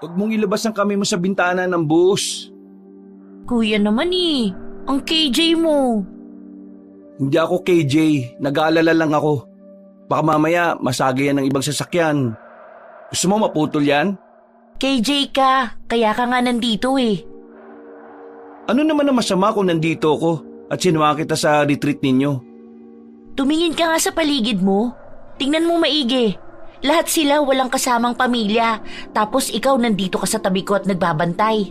Huwag mong ilabas ang kamay mo sa bintana ng bus. Kuya naman ang KJ mo. Hindi ako KJ, nag-aalala lang ako. Baka mamaya masagi yan ng ibang sasakyan. Gusto mo maputol yan? KJ ka, kaya ka nga nandito Ano naman ang masama kung nandito ako at sinama kita sa retreat ninyo? Tumingin ka nga sa paligid mo. Tingnan mo maigi. Lahat sila walang kasamang pamilya. Tapos ikaw nandito ka sa tabi ko at nagbabantay.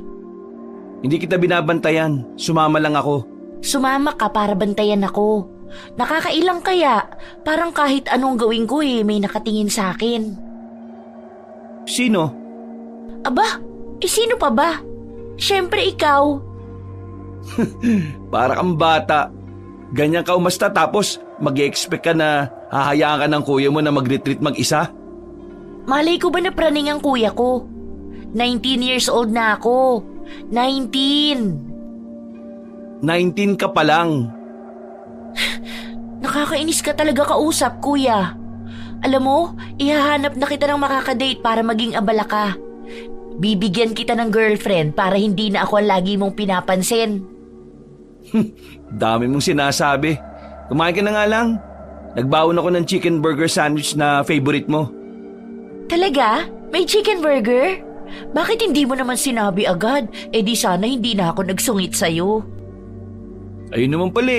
Hindi kita binabantayan, sumama lang ako. Sumama ka para bantayan ako. Nakakailang kaya? Parang kahit anong gawin ko may nakatingin sa akin. Sino? Aba, sino pa ba? Siyempre ikaw. Para kang bata. Ganyan ka umasta tapos mag-i-expect ka na hahayaan ka ng kuya mo na mag-retreat mag-isa? Malay ko ba na praning ang kuya ko? 19 years old na ako. 19. 19 ka pa lang. Nakakainis ka talaga kausap, kuya. Alam mo, ihahanap na kita ng makakadate para maging abala ka. Bibigyan kita ng girlfriend para hindi na ako ang lagi mong pinapansin. Dami mong sinasabi. Kumain ka na nga lang. Nagbaon ako ng chicken burger sandwich na favorite mo. Talaga? May chicken burger? Bakit hindi mo naman sinabi agad? Di sana hindi na ako nagsungit sa'yo. Ayun naman pala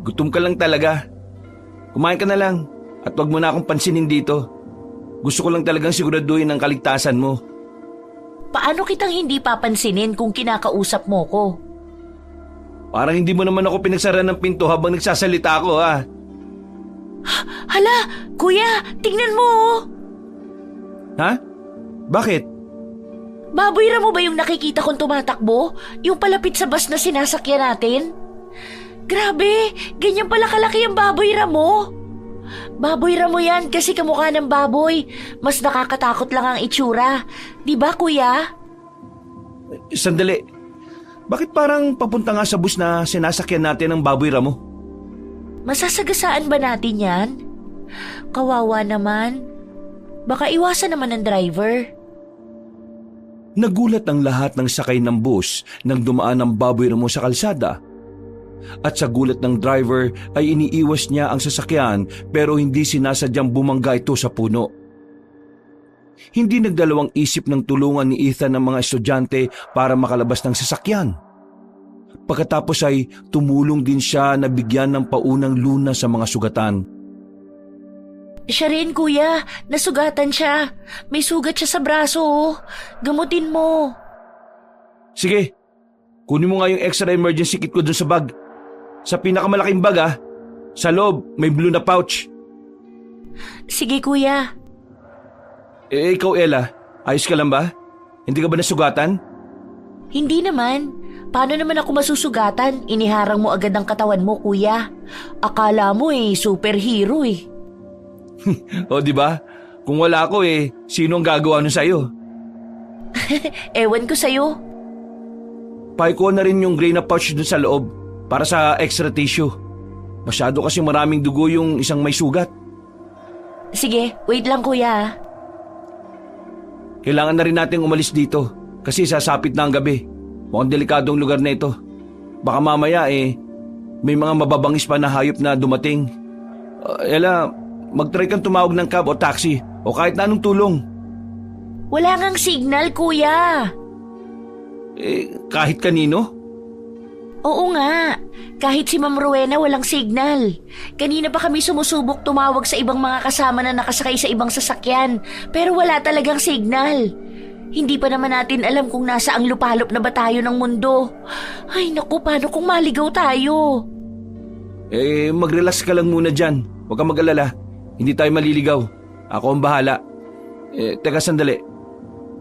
Gutom ka lang talaga. Kumain ka na lang at wag mo na akong pansinin dito. Gusto ko lang talagang siguraduhin ang kaligtasan mo. Paano kitang hindi papansinin kung kinakausap mo ko? Parang hindi mo naman ako pinagsara ng pinto habang nagsasalita ako Hala, kuya, tingnan mo Ha? Bakit? Baboy ra mo ba yung nakikita kong tumatakbo? Yung palapit sa bus na sinasakyan natin? Grabe, ganyan pala kalaki ang baboy ra mo. Baboy ra mo yan kasi kamukha ng baboy. Mas nakakatakot lang ang itsura. Di ba, kuya? Sandali. Bakit parang papunta nga sa bus na sinasakyan natin ang baboy ramo? Masasagasaan ba natin yan? Kawawa naman. Baka iwasan naman ng driver. Nagulat ang lahat ng sakay ng bus nang dumaan ang baboy ramo sa kalsada. At sa gulat ng driver ay iniiwas niya ang sasakyan pero hindi sinasadyang bumangga ito sa puno. Hindi nagdalawang isip ng tulungan ni Ethan ang mga estudyante para makalabas ng sasakyan. Pagkatapos ay tumulong din siya na bigyan ng paunang lunas sa mga sugatan. Siya rin, kuya. Nasugatan siya. May sugat siya sa braso. Gamutin mo. Sige, kunin mo nga yung extra emergency kit ko dun sa bag. Sa pinakamalaking bag sa loob may blue na pouch. Sige, kuya. Ikaw Ella, ayos ka lang ba? Hindi ka ba nasugatan? Hindi naman. Paano naman ako masusugatan? Iniharang mo agad ang katawan mo, kuya. Akala mo superhero O di ba? Kung wala ako sino ang gagawa nun sa'yo? Ewan ko sa'yo. Paikuha na rin yung gray na pouch dun sa loob para sa extra tissue. Masyado kasi maraming dugo yung isang may sugat. Sige, wait lang kuya. Kailangan na rin nating umalis dito kasi sasapit na ang gabi. Mukhang delikadong lugar na ito. Baka mamaya may mga mababangis pa na hayop na dumating. Ella, mag-try kang tumawag ng cab o taxi o kahit na anong tulong. Wala ngang signal, kuya. Kahit kanino? Oo nga. Kahit si Ma'am Rowena walang signal. Kanina pa kami sumusubok tumawag sa ibang mga kasama na nakasakay sa ibang sasakyan. Pero wala talagang signal. Hindi pa naman natin alam kung nasa ang lupalop na ba tayo ng mundo. Ay naku, paano kung maligaw tayo? Mag-relax ka lang muna dyan. Huwag kang mag-alala. Hindi tayo maliligaw. Ako ang bahala. Teka sandali.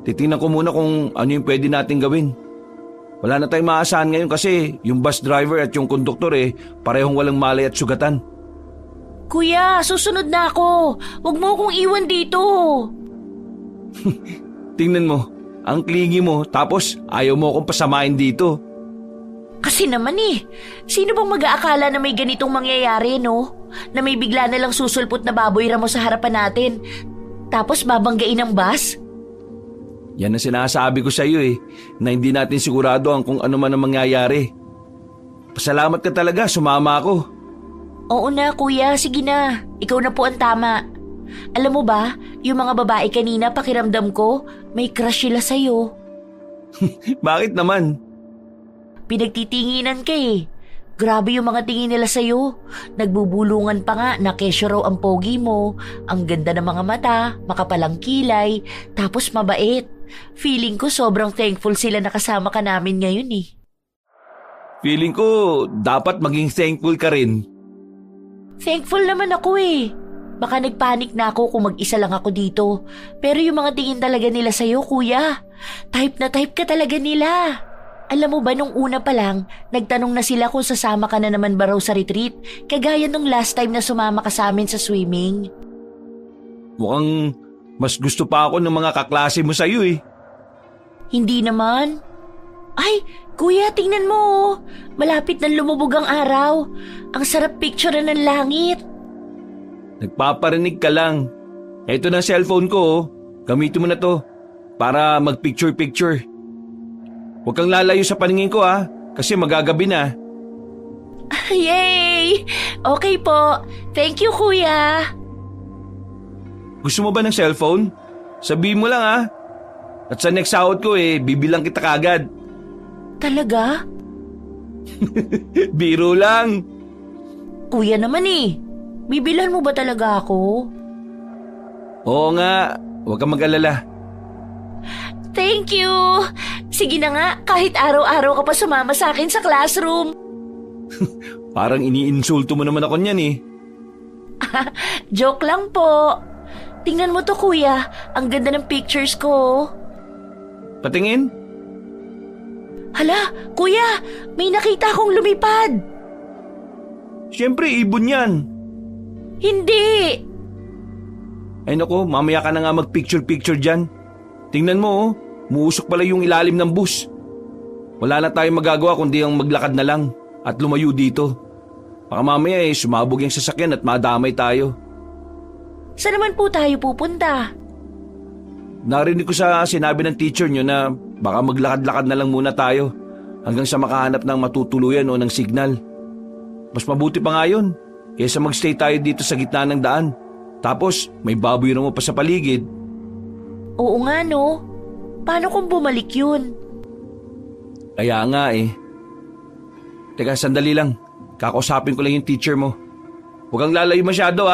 Titingnan ko muna kung ano yung pwede natin gawin. Wala na tayong maasahan ngayon kasi yung bus driver at yung konduktor parehong walang malay at sugatan. Kuya, susunod na ako. Huwag mo akong iwan dito. Tingnan mo, ang klingi mo tapos ayaw mo akong pasamahin dito. Kasi naman sino bang mag-aakala na may ganitong mangyayari, no? Na may bigla na lang susulpot na baboy ramo sa harapan natin. Tapos babanggain ang bus? Yan ang sinasabi ko sa iyo na hindi natin sigurado ang kung ano man ang mangyayari. Pasalamat ka talaga, sumama ako. Oo na kuya, sige na. Ikaw na po ang tama. Alam mo ba, yung mga babae kanina pakiramdam ko, may crush sila sa'yo. Bakit naman? Pinagtitinginan ka eh. Grabe yung mga tingin nila sa'yo. Nagbubulungan pa nga na kesyo raw ang pogi mo, ang ganda ng mga mata, makapalang kilay, tapos mabait. Feeling ko sobrang thankful sila na kasama ka namin ngayon eh. Feeling ko dapat maging thankful ka rin. Thankful naman ako eh. Baka nagpanik na ako kung mag-isa lang ako dito. Pero yung mga tingin talaga nila sa'yo, kuya. Type na type ka talaga nila. Alam mo ba nung una pa lang, nagtanong na sila kung sasama ka na naman ba raw sa retreat, kagaya nung last time na sumama ka sa amin sa swimming. Mukhang mas gusto pa ako ng mga kaklase mo sa'yo eh. Hindi naman. Ay, kuya, tingnan mo oh. Malapit nang lumubog ang araw. Ang sarap picture ng langit. Nagpaparinig ka lang. Ito na cellphone ko oh. Gamitin mo na to para mag-picture-picture. Huwag kang lalayo sa paningin ko kasi magagabi na. Yay! Okay po. Thank you, kuya. Gusto mo ba ng cellphone? Sabihin mo lang At sa next sahod ko bibilang kita kagad. Talaga? Biro lang. Kuya naman bibilhan mo ba talaga ako? Oo nga, huwag kang mag-alala. Thank you! Sige na nga, kahit araw-araw ka pa sumama sa akin sa classroom. Parang iniinsulto mo naman ako niyan Joke lang po. Tingnan mo to kuya, ang ganda ng pictures ko. Patingin? Hala, kuya, may nakita akong lumipad. Siyempre, ibon yan. Hindi. Ay nako, mamaya ka na nga mag-picture-picture dyan. Tingnan mo muusok pala yung ilalim ng bus. Wala na tayong magagawa kundi ang maglakad na lang at lumayo dito. Baka mamaya sumabog yung sasakyan at madamay tayo. Saan naman po tayo pupunta? Narinig ko sa sinabi ng teacher nyo na baka maglakad-lakad na lang muna tayo hanggang sa makahanap ng matutuluyan o ng signal. Mas mabuti pa nga yun kaysa magstay tayo dito sa gitna ng daan. Tapos may baboy mo pa sa paligid. Oo nga no. Paano kung bumalik yun? Kaya nga Teka, sandali lang. Kakausapin ko lang yung teacher mo. Huwag kang lalayo masyado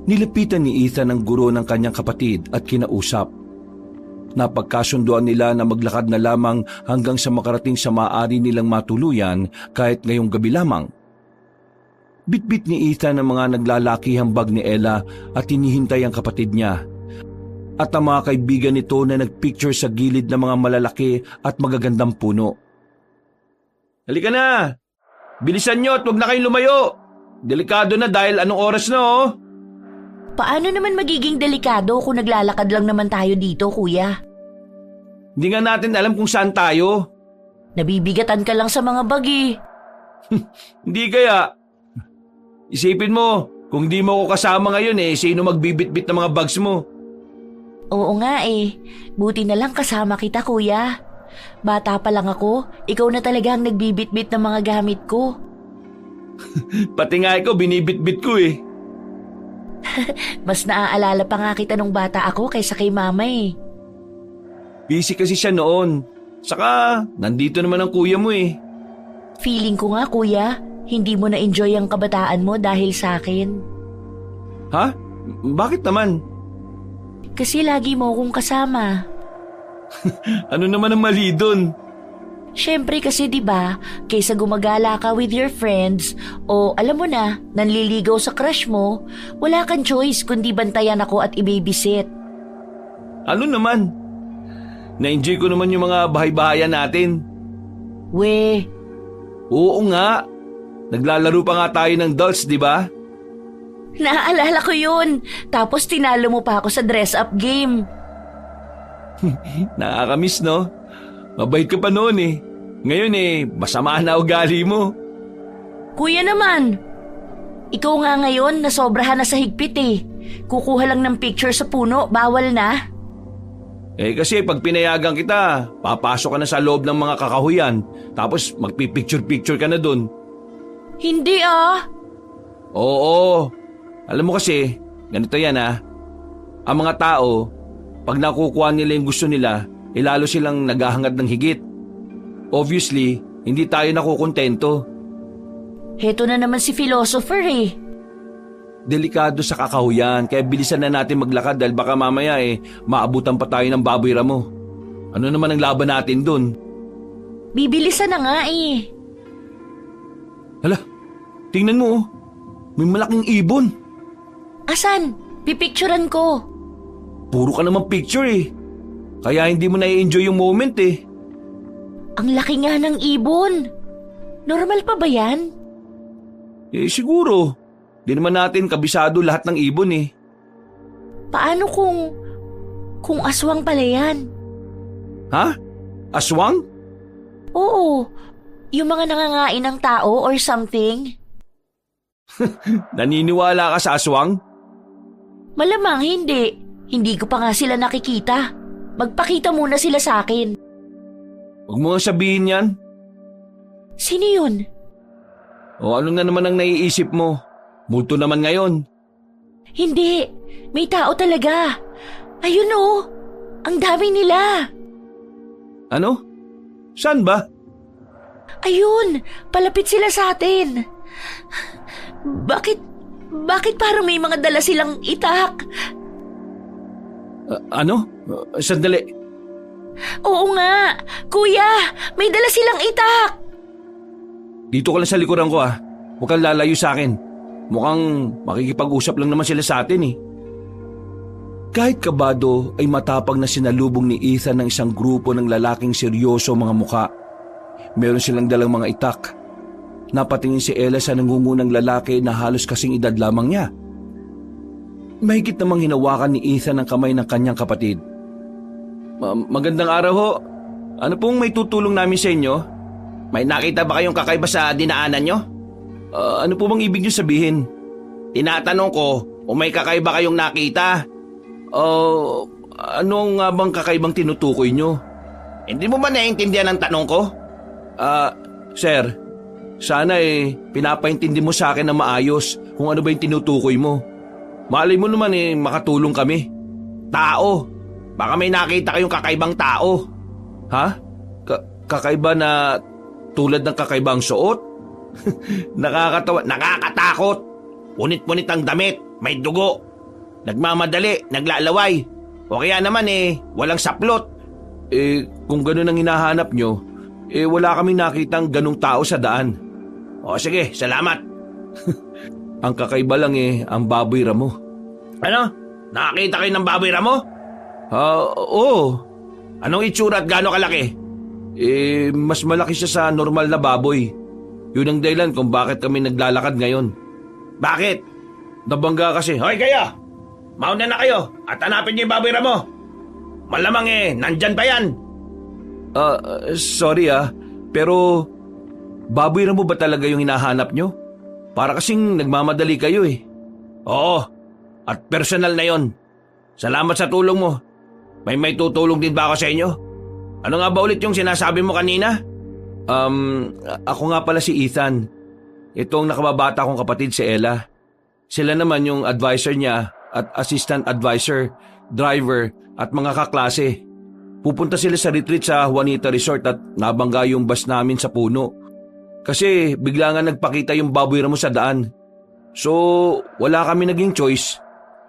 Nilapitan ni Ethan ang guro ng kanyang kapatid at kinausap. Napagkasunduan nila na maglakad na lamang hanggang sa makarating sa maaari nilang matuluyan kahit ngayong gabi lamang. Bitbit ni Ethan ang mga naglalakihang bag ni Ella at hinihintay ang kapatid niya. At ang mga kaibigan nito na nagpicture sa gilid ng mga malalaki at magagandang puno. Halika na! Bilisan nyo at huwag na kayong lumayo! Delikado na dahil anong oras na Paano naman magiging delikado kung naglalakad lang naman tayo dito, kuya? Hindi nga natin alam kung saan tayo. Nabibigatan ka lang sa mga bag Hindi kaya. Isipin mo, kung di mo ako kasama ngayon sino magbibitbit ng mga bags mo? Oo nga Buti na lang kasama kita, kuya. Bata pa lang ako, ikaw na talaga ang nagbibitbit ng mga gamit ko. Pati nga ikaw, binibitbit ko Mas naaalala pa nga kita nung bata ako kaysa kay mama Busy kasi siya noon. Saka, nandito naman ang kuya mo Feeling ko nga, kuya, hindi mo na-enjoy ang kabataan mo dahil sa akin. Ha? Bakit naman? Kasi lagi mo akong kasama. Ano naman ang mali dun? Siyempre kasi 'di ba, kaysa gumagala ka with your friends o alam mo na, nanliligaw sa crush mo, wala kang choice kundi bantayan ako at i-babysit. Ano naman? Na-enjoy ko naman yung mga bahay-bahayan natin. We, Oo nga. Naglalaro pa nga tayo ng dolls, di ba? naaalala ko yun. Tapos tinalo mo pa ako sa dress-up game. Nakakamiss, no? Mabait ka pa noon Ngayon masama na ugali mo. Kuya naman, ikaw nga ngayon nasobrahan na sa higpit Kukuha lang ng picture sa puno, bawal na. Kasi pag pinayagan kita, papasok ka na sa loob ng mga kakahuyan, tapos magpipicture-picture ka na dun. Hindi ah. Oo. Alam mo kasi, ganito yan Ang mga tao, pag nakukuha nila yung gusto nila, lalo silang naghahangad ng higit. Obviously, hindi tayo nakukontento. Heto na naman si philosopher eh. Delikado sa kakahuyan, kaya bilisan na natin maglakad dahil baka mamaya maabutan pa tayo ng baboy ramo. Ano naman ang laban natin dun? Bibilisan na nga eh. Hala, tingnan mo may malaking ibon. Asan? Pipicturan ko. Puro ka naman picture kaya hindi mo na-enjoy yung moment Ang laki nga ng ibon. Normal pa ba yan? Siguro. Di naman natin kabisado lahat ng ibon Paano kung aswang pala yan? Ha? Aswang? Oo, yung mga nangangain ng tao or something. Naniniwala ka sa aswang? Malamang hindi. Hindi ko pa nga sila nakikita. Magpakita muna sila sa akin. Huwag mo nga sabihin yan. Sino yun? O ano na naman ang naiisip mo? Multo naman ngayon. Hindi, may tao talaga. Ayun ang dami nila. Ano? Saan ba? Ayun, palapit sila sa atin. Bakit parang may mga dala silang itak? Ano? Sandali. Oo nga, kuya, may dala silang itak. Dito ka lang sa likuran ko Huwag kang lalayo sa akin. Mukhang makikipag-usap lang naman sila sa atin Kahit kabado ay matapang na sinalubong ni Ethan ng isang grupo ng lalaking seryoso mga muka. Meron silang dalang mga itak. Napatingin si Ella sa nangungunang lalaki na halos kasing edad lamang niya. Mahigit namang hinawakan ni Ethan ang kamay ng kanyang kapatid. Magandang araw ho. Ano pong may tutulong namin sa inyo? May nakita ba kayong kakaiba sa dinaanan nyo? Ano po bang ibig nyo sabihin? Tinatanong ko kung may kakaiba kayong nakita. Ano nga bang kakaibang tinutukoy nyo? Hindi mo ba naiintindihan ang tanong ko? Sir, sana pinapaintindi mo sa akin na maayos kung ano ba yung tinutukoy mo. Malay mo naman makatulong kami. Tao. Baka may nakita kayong kakaibang tao. Ha? Kakaiba na tulad ng kakaibang suot? Nakakatawa, nakakatakot. Punit-punit ang damit, may dugo. Nagmamadali, naglalaway. O kaya naman walang saplot. Kung ganun ang hinahanap nyo, wala kaming nakitang ganung tao sa daan. O sige, salamat. Ang kakaiba lang ang baboy ramo. Ano? Nakakita kayo ng baboy ramo? Oo. Anong itsura at gaano kalaki? Mas malaki siya sa normal na baboy. Yun ang dahilan kung bakit kami naglalakad ngayon. Bakit? Nabangga kasi. Hoy kayo! Mauna na kayo at hanapin niyo yung baboy ramo. Malamang nandyan pa yan. Sorry pero baboy ramo ba talaga yung hinahanap nyo? Para kasing nagmamadali kayo Oo, at personal na yon. Salamat sa tulong mo. May tutulong din ba ako sa inyo? Ano nga ba ulit yung sinasabi mo kanina? Ako nga pala si Ethan. Itong nakababata kong kapatid si Ella. Sila naman yung advisor niya at assistant advisor, driver at mga kaklase. Pupunta sila sa retreat sa Juanita Resort at nabangga yung bus namin sa puno. Kasi bigla nga nagpakita yung baboy ramo sa daan. So wala kami naging choice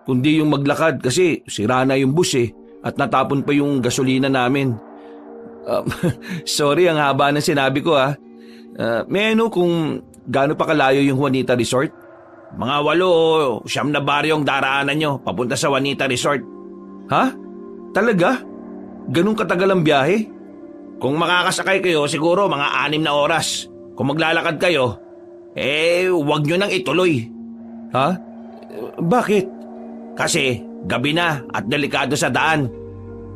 kundi yung maglakad kasi sira na yung bus at natapon pa yung gasolina namin. Sorry, ang haba ng sinabi ko may kung gaano pa kalayo yung Juanita Resort? Mga 8 o 9 na baryong daraanan nyo papunta sa Juanita Resort. Ha? Talaga? Ganun katagal ang biyahe? Kung makakasakay kayo siguro mga 6 na oras. Kung maglalakad kayo, huwag nyo nang ituloy. Ha? Bakit? Kasi gabi na at delikado sa daan.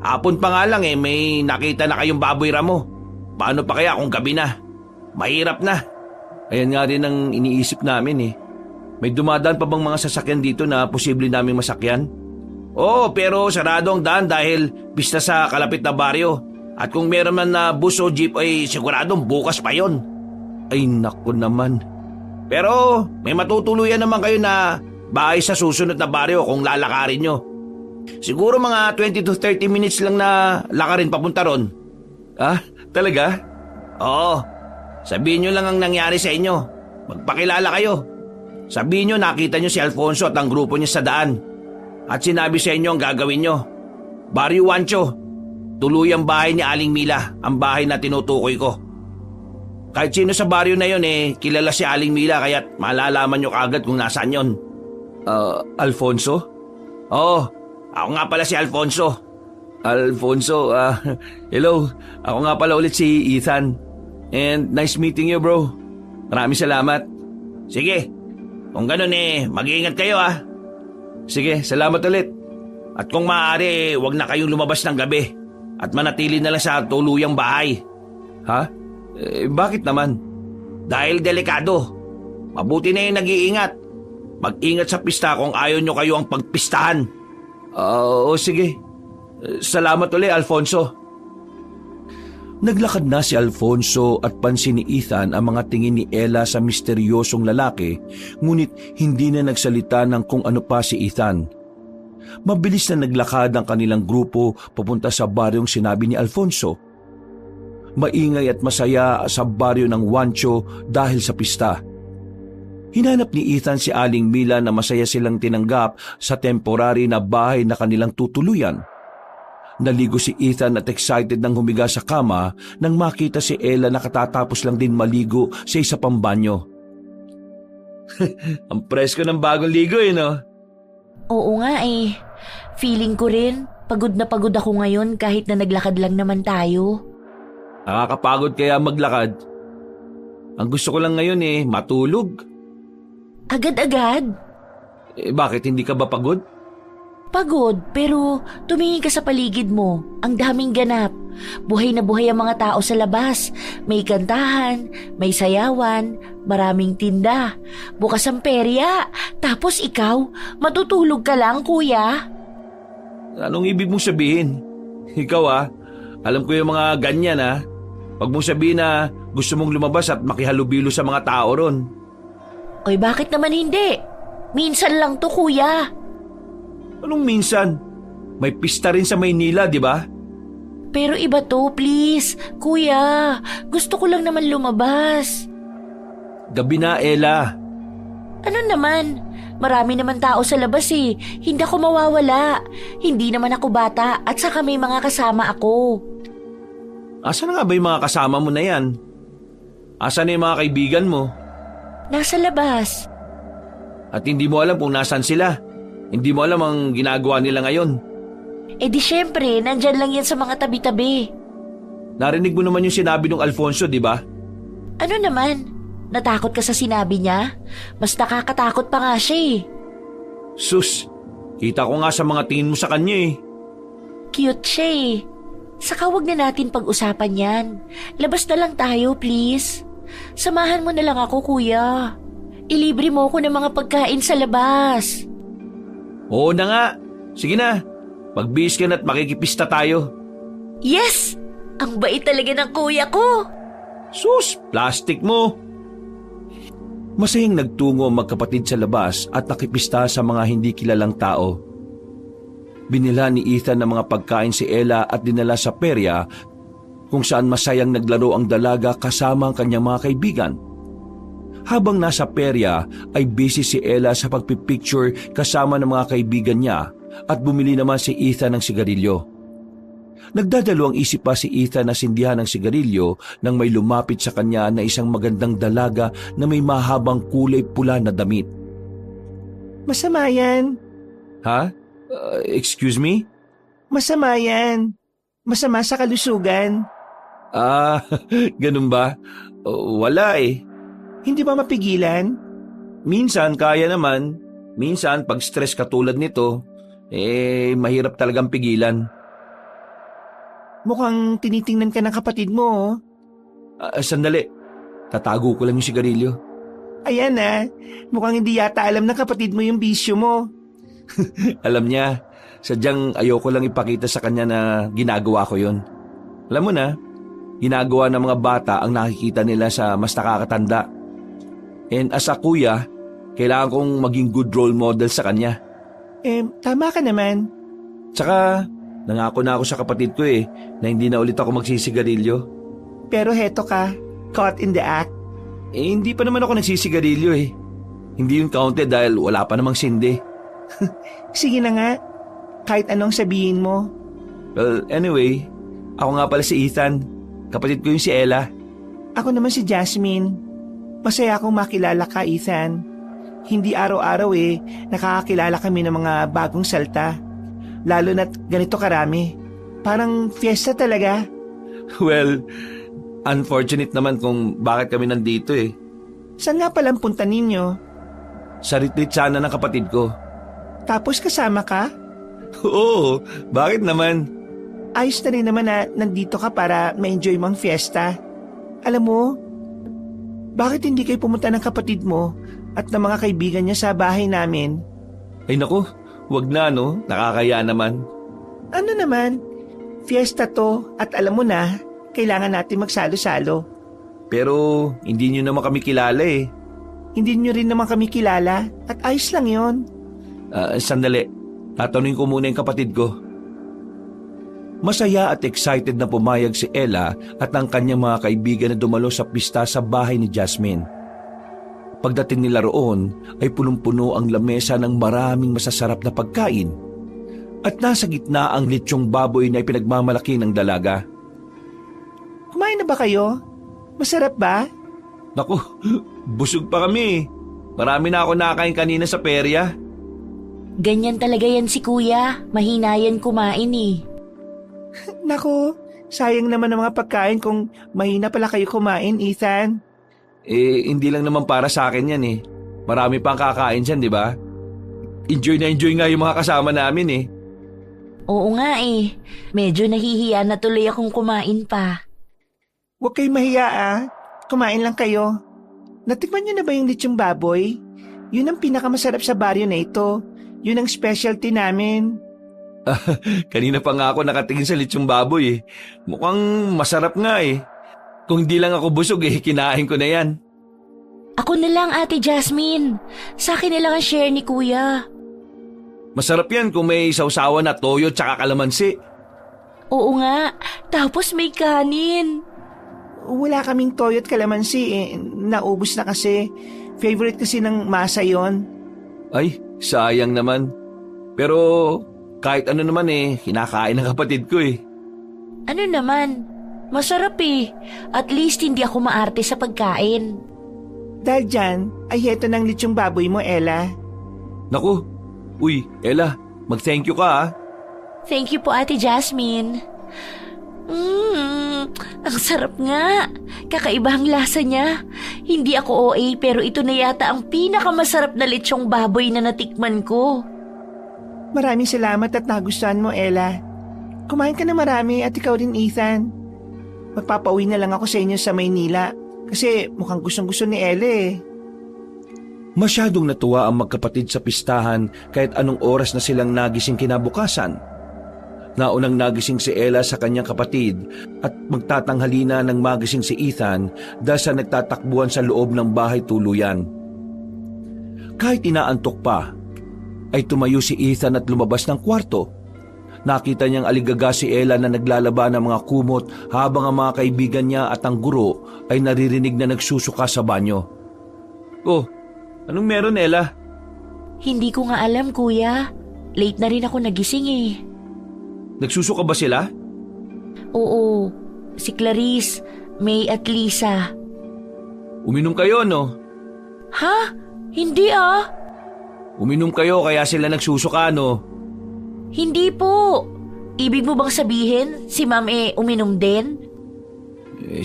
Hapon pa nga lang may nakita na kayong baboy ramo. Paano pa kaya kung gabi na? Mahirap na. Ayan nga rin ang iniisip namin May dumadaan pa bang mga sasakyan dito na posible naming masakyan? Oo, pero sarado ang daan dahil pista sa kalapit na baryo. At kung meron man na bus o jeep ay siguradong bukas pa yon. Ay naku naman. Pero may matutuluyan naman kayo na bahay sa susunod na baryo kung lalakarin nyo. Siguro mga 20 to 30 minutes lang na lakarin papunta ron. Ah, talaga? Oo, sabihin nyo lang ang nangyari sa inyo. Magpakilala kayo. Sabihin nyo nakita nyo si Alfonso at ang grupo niya sa daan. At sinabi sa inyo ang gagawin nyo. Barrio Wancho, tuluyang bahay ni Aling Mila, ang bahay na tinutukoy ko. Kahit sino sa baryo na yon kilala si Aling Mila kaya't malalaman nyo kaagad kung nasaan yon. Alfonso? Oo, ako nga pala si Alfonso. Alfonso, hello. Ako nga pala ulit si Ethan. And nice meeting you, bro. Maraming salamat. Sige, kung ganun mag-iingat kayo Sige, salamat ulit. At kung maaari, wag na kayong lumabas ng gabi at manatili na lang sa tuluyang bahay. Ha? Bakit naman? Dahil delikado. Mabuti na yung nag-iingat. Mag-ingat sa pista kung ayaw nyo kayo ang pagpistahan. Oo, sige. Salamat ulit, Alfonso. Naglakad na si Alfonso at pansin ni Ethan ang mga tingin ni Ella sa misteryosong lalaki, ngunit hindi na nagsalita ng kung ano pa si Ethan. Mabilis na naglakad ang kanilang grupo papunta sa baryong sinabi ni Alfonso. Maingay at masaya sa baryo ng Wancho dahil sa pista. Hinanap ni Ethan si Aling Mila na masaya silang tinanggap sa temporary na bahay na kanilang tutuluyan. Naligo si Ethan at excited nang humiga sa kama nang makita si Ella na katatapos lang din maligo sa isa pang banyo. Ang presko ng bagong ligo no? Oo nga Feeling ko rin, pagod na pagod ako ngayon kahit na naglakad lang naman tayo. Nakakapagod kaya maglakad. Ang gusto ko lang ngayon matulog. Agad-agad? Bakit hindi ka ba pagod? Pagod, pero tumingin ka sa paligid mo. Ang daming ganap. Buhay na buhay ang mga tao sa labas. May kantahan, may sayawan, maraming tinda. Bukas ang perya. Tapos ikaw, matutulog ka lang, kuya. Anong ibig mong sabihin? Ikaw alam ko yung mga ganyan Huwag mong sabihin na gusto mong lumabas at makihalubilo sa mga tao ron. Oy, bakit naman hindi? Minsan lang to, kuya. Anong minsan? May pista rin sa Maynila, di ba? Pero iba to, please. Kuya, gusto ko lang naman lumabas. Gabi na, Ella. Ano naman? Marami naman tao sa labas Hindi ako mawawala. Hindi naman ako bata at saka may mga kasama ako. Asa na nga ba yung mga kasama mo na yan? Asa na yung mga kaibigan mo? Nasa labas. At hindi mo alam kung nasan sila. Hindi mo alam ang ginagawa nila ngayon. Di syempre, nandyan lang yan sa mga tabi-tabi. Narinig mo naman yung sinabi ng Alfonso, di ba? Ano naman? Natakot ka sa sinabi niya? Mas nakakatakot pa nga siya Sus, kita ko nga sa mga tingin mo sa kanya Cute siya Saka wag na natin pag-usapan yan. Labas na lang tayo, please. Samahan mo na lang ako, kuya. Ilibre mo ako ng mga pagkain sa labas. Oo na nga. Sige na. Magbihis ka na at makikipista tayo. Yes! Ang bait talaga ng kuya ko. Sus, plastic mo. Masayang nagtungo ang magkapatid sa labas at nakipista sa mga hindi kilalang tao. Binila ni Ethan ng mga pagkain si Ella at dinala sa perya kung saan masayang naglaro ang dalaga kasama ang kanyang mga kaibigan. Habang nasa perya ay busy si Ella sa pagpipicture kasama ng mga kaibigan niya at bumili naman si Ethan ng sigarilyo. Nagdadalawang isip pa si Ethan na sindihan ng sigarilyo nang may lumapit sa kanya na isang magandang dalaga na may mahabang kulay pula na damit. Masama yan. Ha? Excuse me? Masama yan. Masama sa kalusugan. Ganun ba? Wala Hindi ba mapigilan? Minsan kaya naman. Minsan pag stress katulad nito, mahirap talagang pigilan. Mukhang tinitingnan ka ng kapatid mo. Sandali. Tatago ko lang yung sigarilyo. Ayan mukhang hindi yata alam ng kapatid mo yung bisyo mo. Alam niya. Sadyang ayoko lang ipakita sa kanya na ginagawa ko yun. Alam mo na, ginagawa ng mga bata ang nakikita nila sa mas nakakatanda. And as a kuya, kailangan kong maging good role model sa kanya. Tama ka naman. Tsaka, nangako na ako sa kapatid ko na hindi na ulit ako magsisigarilyo. Pero heto ka, caught in the act. Hindi pa naman ako nagsisigarilyo Hindi yun counted dahil wala pa namang sindi. Sige na nga, kahit anong sabihin mo. Well, anyway, ako nga pala si Ethan. Kapatid ko yung si Ella. Ako naman si Jasmine. Masaya akong makilala ka, Ethan. Hindi araw-araw nakakakilala kami ng mga bagong salta. Lalo na't ganito karami. Parang fiesta talaga. Well, unfortunate naman kung bakit kami nandito Saan nga palang punta ninyo? Sa retreat sana ng kapatid ko. Tapos kasama ka? Oo, bakit naman? Ayos na rin naman na nandito ka para ma-enjoy mo ang fiesta. Alam mo, bakit hindi kayo pumunta ng kapatid mo at ng mga kaibigan niya sa bahay namin? Ay naku, wag na nakakaya naman. Ano naman? Fiesta to at alam mo na, kailangan natin magsalo-salo. Pero hindi nyo naman kami kilala Hindi nyo rin naman kami kilala at ayos lang yon. Sandali, tatanungin ko muna yung kapatid ko. Masaya at excited na pumayag si Ella at ang kanyang mga kaibigan na dumalo sa pista sa bahay ni Jasmine. Pagdating nila roon ay punong-puno ang lamesa ng maraming masasarap na pagkain at nasa gitna ang litsyong baboy na ipinagmamalaki ng dalaga. Kumain na ba kayo? Masarap ba? Naku, busog pa kami. Marami na ako nakakain kanina sa perya. Ganyan talaga yan si kuya. Mahina yan kumain Naku, sayang naman ang mga pagkain kung mahina pala kayo kumain, Ethan. Hindi lang naman para sa akin yan Marami pang kakain dyan, di ba? Enjoy na enjoy nga yung mga kasama namin Oo nga Medyo nahihiya na tuloy akong kumain pa. Huwag kayong mahiya Kumain lang kayo. Natikman niyo na ba yung litsyong baboy? Yun ang pinakamasarap sa baryo na ito. Yun ang specialty namin. Kanina pa nga ako nakatingin sa litsyong baboy Mukhang masarap nga Kung hindi lang ako busog kinain ko na yan. Ako na lang, Ate Jasmine. Sa akin na lang ang share ni kuya. Masarap yan kung may sausawan na toyo tsaka kalamansi. Oo nga, tapos may kanin. Wala kaming toyo at kalamansi Naubos na kasi. Favorite kasi ng masa yon. Ay, sayang naman. Pero kahit ano naman kinakain ng kapatid ko Ano naman? Masarap At least hindi ako maarte sa pagkain. Dahil dyan, ay heto ng litsyong baboy mo, Ella. Naku, uy, Ella, mag-thank you ka Thank you po, Ate Jasmine. Ang sarap nga. Kakaiba ang lasa niya. Hindi ako OA pero ito na yata ang pinakamasarap na litsyong baboy na natikman ko. Maraming salamat at nagustuhan mo, Ella. Kumain ka na marami at ikaw rin, Ethan. Magpapauwi na lang ako sa inyo sa Maynila kasi mukhang gustong-gusto ni Ella Masyadong natuwa ang magkapatid sa pistahan kahit anong oras na silang nagising kinabukasan. Naunang nagising si Ella sa kanyang kapatid at magtatanghali na ng magising si Ethan dahil sa nagtatakbuhan sa loob ng bahay tuluyan. Kahit inaantok pa, ay tumayo si Ethan at lumabas ng kwarto. Nakita niyang aligaga si Ella na naglalaba ng mga kumot habang ang mga kaibigan niya at ang guro ay naririnig na nagsusuka sa banyo. Oh, anong meron, Ella? Hindi ko nga alam, kuya. Late na rin ako nagising Nagsusuka ba sila? Oo, si Clarice, May at Lisa. Uminom kayo, no? Ha? Hindi Uminom kayo kaya sila nagsusuka, no? Hindi po. Ibig mo bang sabihin si Ma'am uminom din?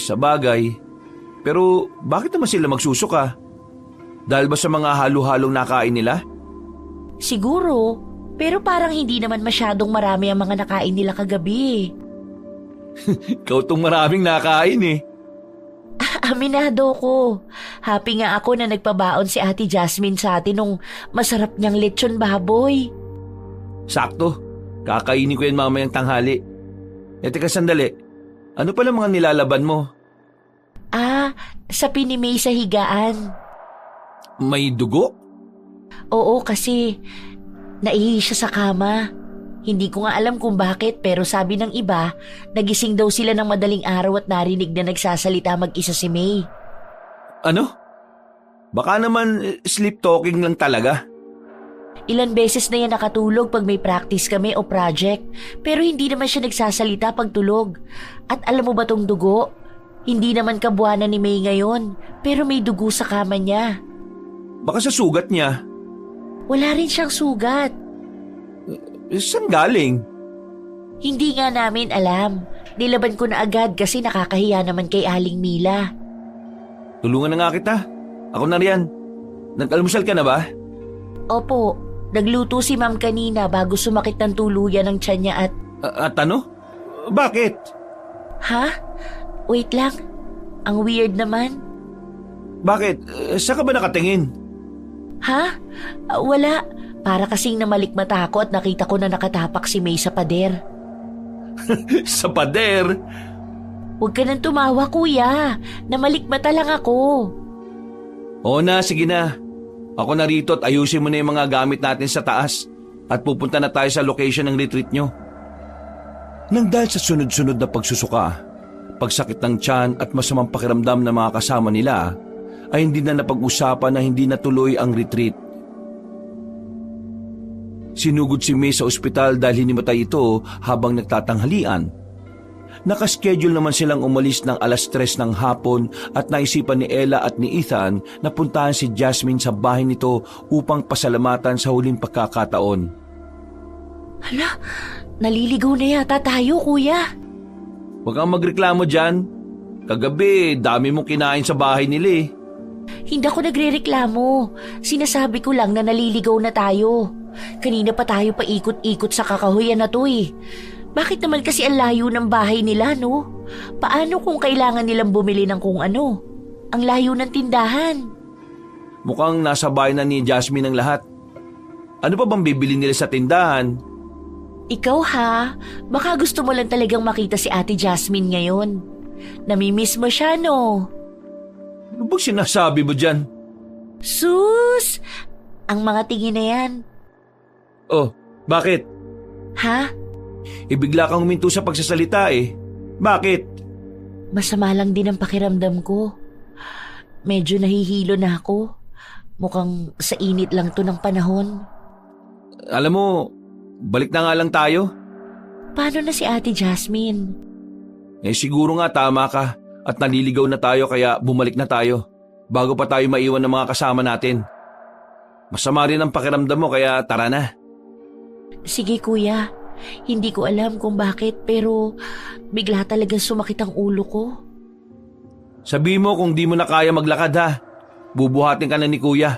Sa bagay. Pero bakit naman sila magsusuka? Dahil ba sa mga halo-halong nakain nila? Siguro, pero parang hindi naman masyadong marami ang mga nakain nila kagabi. Ikaw tong maraming nakain Aminado ko. Happy nga ako na nagpabaon si Ate Jasmine sa atin nung masarap niyang lechon baboy. Sakto. Kakainin ko yan mamayang tanghali. Teka sandali. Ano pala mga nilalaban mo? Sa pinimay sa higaan. May dugo? Oo, kasi naihi siya sa kama. Hindi ko nga alam kung bakit pero sabi ng iba, nagising daw sila ng madaling araw at narinig na nagsasalita mag-isa si May. Ano? Baka naman sleep talking lang talaga. Ilan beses na yan nakatulog pag may practice kami o project, pero hindi naman siya nagsasalita pag tulog. At alam mo ba tong dugo? Hindi naman kabuanan ni May ngayon, pero may dugo sa kama niya. Baka sa sugat niya. Wala rin siyang sugat. Saan galing? Hindi nga namin alam. Nilaban ko na agad kasi nakakahiya naman kay Aling Mila. Tulungan na nga kita. Ako na riyan. Nag-almusal ka na ba? Opo, nagluto si Ma'am kanina bago sumakit ng tuluyan ng tiyan niya at... At ano? Bakit? Ha? Wait lang. Ang weird naman. Bakit? Saan ka ba nakatingin? Ha? Wala. Para kasing namalikmata ako at nakita ko na nakatapak si May sa pader. Sa pader? Huwag ka nang tumawa, kuya. Namalikmata lang ako. Oo na, sige na. Ako na rito at ayusin mo na yung mga gamit natin sa taas at pupunta na tayo sa location ng retreat nyo. Nang dahil sa sunod-sunod na pagsusuka, pagsakit ng tiyan at masamang pakiramdam ng mga kasama nila, ay hindi na napag-usapan na hindi natuloy ang retreat. Sinugod si May sa ospital dahil hinimatay ito habang nagtatanghalian. Nakaschedule naman silang umalis ng 3:00 ng hapon at naisipan ni Ella at ni Ethan na puntahan si Jasmine sa bahay nito upang pasalamatan sa huling pagkakataon. Hala, naliligaw na yata tayo, kuya. Huwag kang magreklamo dyan. Kagabi, dami mong kinain sa bahay nila eh. Hindi ako nagrereklamo. Sinasabi ko lang na naliligaw na tayo. Kanina pa tayo paikot-ikot sa kakahuyan na to eh. Bakit naman kasi ang layo ng bahay nila, no? Paano kung kailangan nilang bumili ng kung ano? Ang layo ng tindahan. Mukhang nasa bahay na ni Jasmine ang lahat. Ano pa bang bibili nila sa tindahan? Ikaw ha, baka gusto mo lang talagang makita si Ate Jasmine ngayon. Namimiss mo siya, no? Ano bang sinasabi mo dyan? Sus! Ang mga tingin na yan. Oh, bakit? Ha? Bigla kang huminto sa pagsasalita eh. Bakit? Masama lang din ang pakiramdam ko. Medyo nahihilo na ako. Mukhang sa init lang to ng panahon. Alam mo, balik na nga lang tayo. Paano na si Ate Jasmine? Siguro nga tama ka at naliligaw na tayo kaya bumalik na tayo bago pa tayo maiwan ng mga kasama natin. Masama rin ang pakiramdam mo kaya tara na. Sige kuya, hindi ko alam kung bakit pero bigla talagang sumakit ang ulo ko. Sabi mo kung di mo na kaya maglakad ha, bubuhatin ka na ni kuya.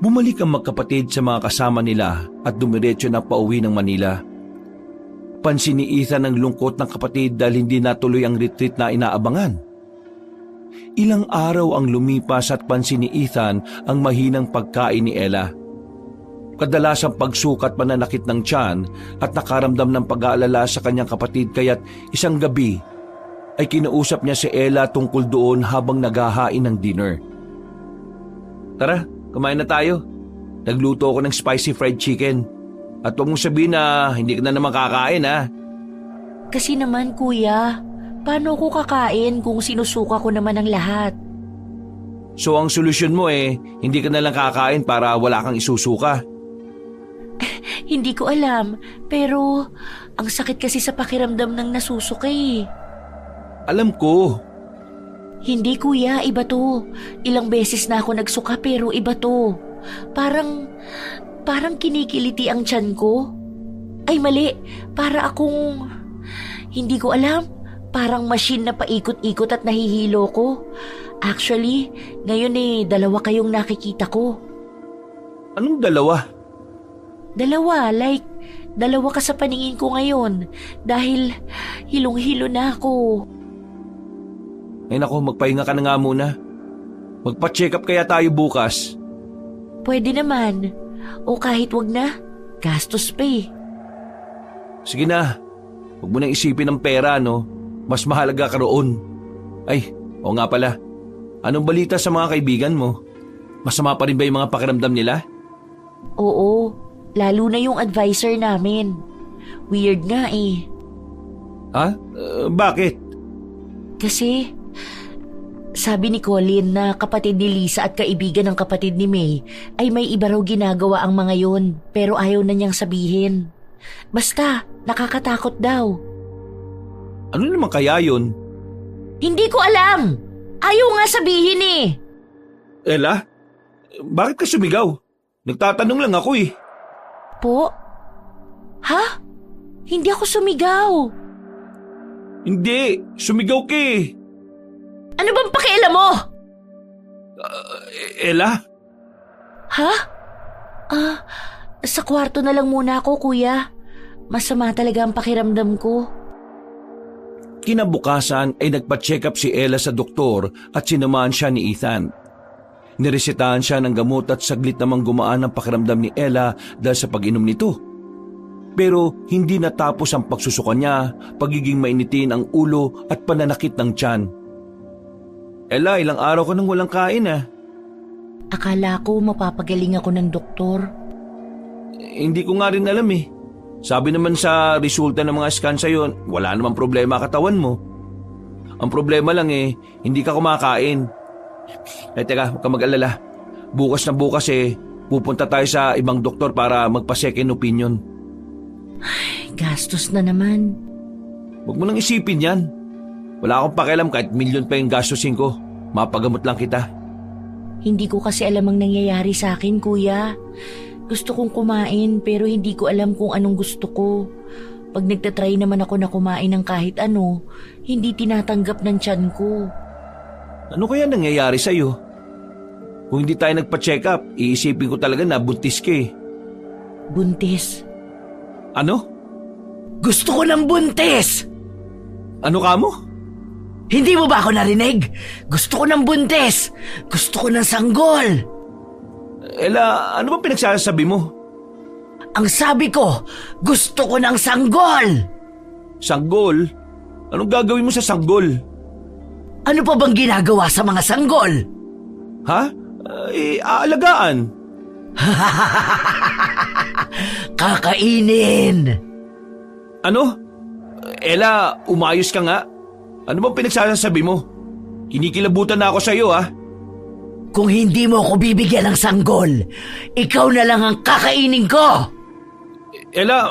Bumalik ang magkapatid sa mga kasama nila at dumiretso na pauwi ng Manila. Pansin ni Ethan ang lungkot ng kapatid dahil hindi natuloy ang retreat na inaabangan. Ilang araw ang lumipas at pansin ni Ethan ang mahinang pagkain ni Ella. Kadalasang pagsukat mananakit ng tiyan at nakaramdam ng pag-aalala sa kanyang kapatid kaya't isang gabi ay kinausap niya si Ella tungkol doon habang naghahain ng dinner. Tara, kumain na tayo. Nagluto ako ng spicy fried chicken. At huwag mong sabihin na hindi ka na naman kakain ha. Kasi naman kuya, paano ko kakain kung sinusuka ko naman ang lahat? So ang solusyon mo hindi ka na lang kakain para wala kang isusuka. Hindi ko alam, pero ang sakit kasi sa pakiramdam ng nasusuka eh. Alam ko. Hindi kuya, iba to. Ilang beses na ako nagsuka pero iba to. Parang kinikiliti ang tiyan ko. Ay mali, para akong... Hindi ko alam, parang machine na paikot-ikot at nahihilo ko. Actually, ngayon 2 kayong nakikita ko. Anong dalawa? Dalawa, like 2 ka sa paningin ko ngayon dahil hilong-hilo na ako. Ay nako, magpahinga ka na nga muna. Magpa-check up kaya tayo bukas. Pwede naman. O kahit wag na, gastos pa eh. Sige na, huwag mo nang isipin ng pera, no? Mas mahalaga ka roon. Ay, oo nga pala. Anong balita sa mga kaibigan mo? Masama pa rin ba yung mga pakiramdam nila? Oo, lalo na yung advisor namin. Weird nga eh. Ha? Bakit? Kasi, sabi ni Colin na kapatid ni Lisa at kaibigan ng kapatid ni May ay may iba raw ginagawa ang mga yon pero ayaw na niyang sabihin. Basta, nakakatakot daw. Ano naman kaya yun? Hindi ko alam! Ayaw nga sabihin eh! Ella? Bakit ka sumigaw? Nagtatanong lang ako eh. Po? Ha? Hindi ako sumigaw. Hindi, sumigaw ka eh. Ano bang pakialam mo? Ella? Ha? Sa kwarto na lang muna ako, kuya. Masama talaga ang pakiramdam ko. Kinabukasan ay nagpa-check up si Ella sa doktor at sinamahan siya ni Ethan. Niresetahan siya ng gamot at saglit namang gumaan ang pakiramdam ni Ella dahil sa pag-inom nito. Pero hindi natapos ang pagsusuka niya, pagiging mainitin ang ulo at pananakit ng tiyan. Ella, ilang araw ka nang walang kain ah. Akala ko mapapagaling ako ng doktor. Hindi ko nga rin alam eh. Sabi naman sa resulta ng mga scan sa'yo, wala namang problema katawan mo. Ang problema lang eh, hindi ka kumakain. Teka, huwag ka mag-alala. Bukas na bukas pupunta tayo sa ibang doktor para magpa-second opinion. Ay, gastos na naman. Huwag mo nang isipin yan. Wala akong pakialam kahit milyon pa yung gastusin ko. Mapagamot lang kita. Hindi ko kasi alam ang nangyayari sa akin, kuya. Gusto kong kumain pero hindi ko alam kung anong gusto ko. Pag nagtatry naman ako na kumain ng kahit ano, hindi tinatanggap ng tiyan ko. Ano kaya nangyayari sa'yo? Kung hindi tayo nagpa-check up, iisipin ko talaga na buntis ka eh. Buntis? Ano? Gusto ko ng buntis! Ano ka mo? Hindi mo ba ako narinig? Gusto ko ng buntis! Gusto ko ng sanggol! Ella, ano ba pinagsasabi mo? Ang sabi ko, gusto ko ng sanggol! Sanggol? Anong gagawin mo sa sanggol? Ano pa bang ginagawa sa mga sanggol? Ha? Aalagaan. Kakainin! Ano? Ella, umayos ka nga. Ano bang pinagsasabi mo? Kinikilabutan na ako sa'yo ha. Kung hindi mo ako bibigyan ng sanggol, ikaw na lang ang kakainin ko! Ella,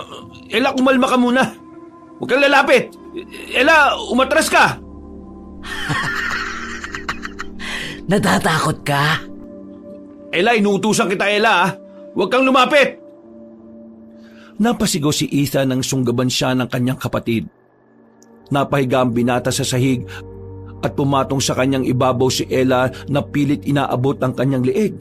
kumalma ka muna. Huwag kang lalapit. Ella, umatras ka. Natatakot ka? Ella, inuutusan kita Ella ha. Huwag kang lumapit. Napasigaw si Ethan nang sunggaban siya ng kanyang kapatid. Napahiga ang binata sa sahig at pumatong sa kanyang ibabaw si Ella na pilit inaabot ang kanyang leeg.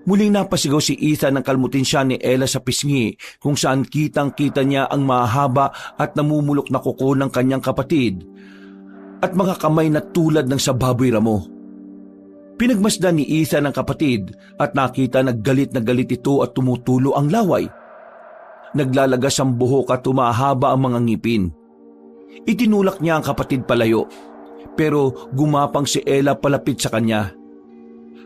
Muling napasigaw si Ethan nang kalmutin siya ni Ella sa pisngi kung saan kitang-kita niya ang mahaba at namumulok na kuko ng kanyang kapatid at mga kamay na tulad ng sa baboy ramo. Pinagmasdan ni Ethan ang kapatid at nakita na galit ito at tumutulo ang laway. Naglalagas ang buhok at tumahaba ang mga ngipin. Itinulak niya ang kapatid palayo, pero gumapang si Ella palapit sa kanya.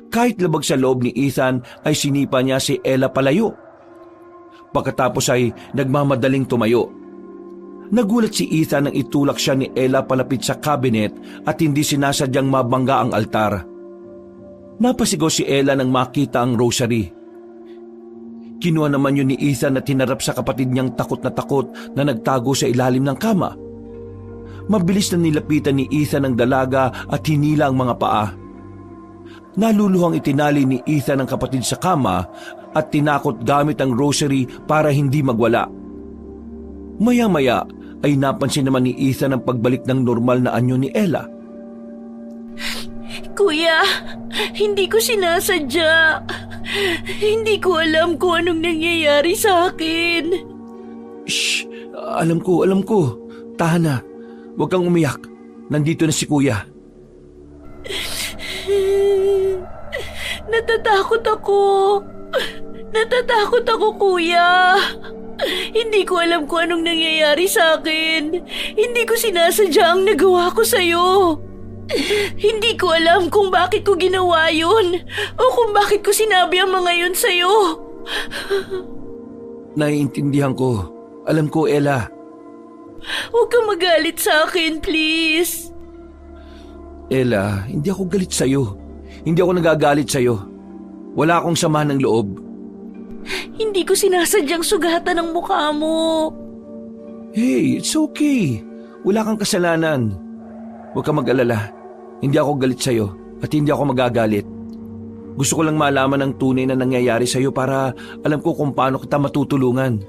Kahit labag sa loob ni Ethan ay sinipa niya si Ella palayo. Pagkatapos ay nagmamadaling tumayo. Nagulat si Ethan nang itulak siya ni Ella palapit sa cabinet at hindi sinasadyang mabangga ang altar. Napasigaw si Ella nang makita ang rosary. Kinuha naman yun ni Ethan at hinarap sa kapatid niyang takot na nagtago sa ilalim ng kama. Mabilis na nilapitan ni Ethan ang dalaga at hinila ang mga paa. Naluluhang itinali ni Ethan ang kapatid sa kama at tinakot gamit ang rosary para hindi magwala. Maya-maya ay napansin naman ni Ethan ang pagbalik ng normal na anyo ni Ella. Kuya, hindi ko sinasadya. Hindi ko alam kung anong nangyayari sa akin. Shh! Alam ko. Tahan na. Huwag kang umiyak. Nandito na si Kuya. Natatakot ako, Kuya. Hindi ko alam kung anong nangyayari sa akin. Hindi ko sinasadya ang nagawa ko sa'yo. Hindi ko alam kung bakit ko ginawa yun o kung bakit ko sinabi ang mga yun sa'yo. Naiintindihan ko. Alam ko, Ella. Huwag kang magalit sa akin, please. Ella, hindi ako galit sa'yo. Hindi ako nagagalit sa'yo. Wala akong sama ng loob. Hindi ko sinasadyang sugatan ang mukha mo. Hey, it's okay. Wala kang kasalanan. Huwag kang mag-alala. Hindi ako galit sa'yo at hindi ako magagalit. Gusto ko lang malaman ang tunay na nangyayari sa'yo para alam ko kung paano kita matutulungan.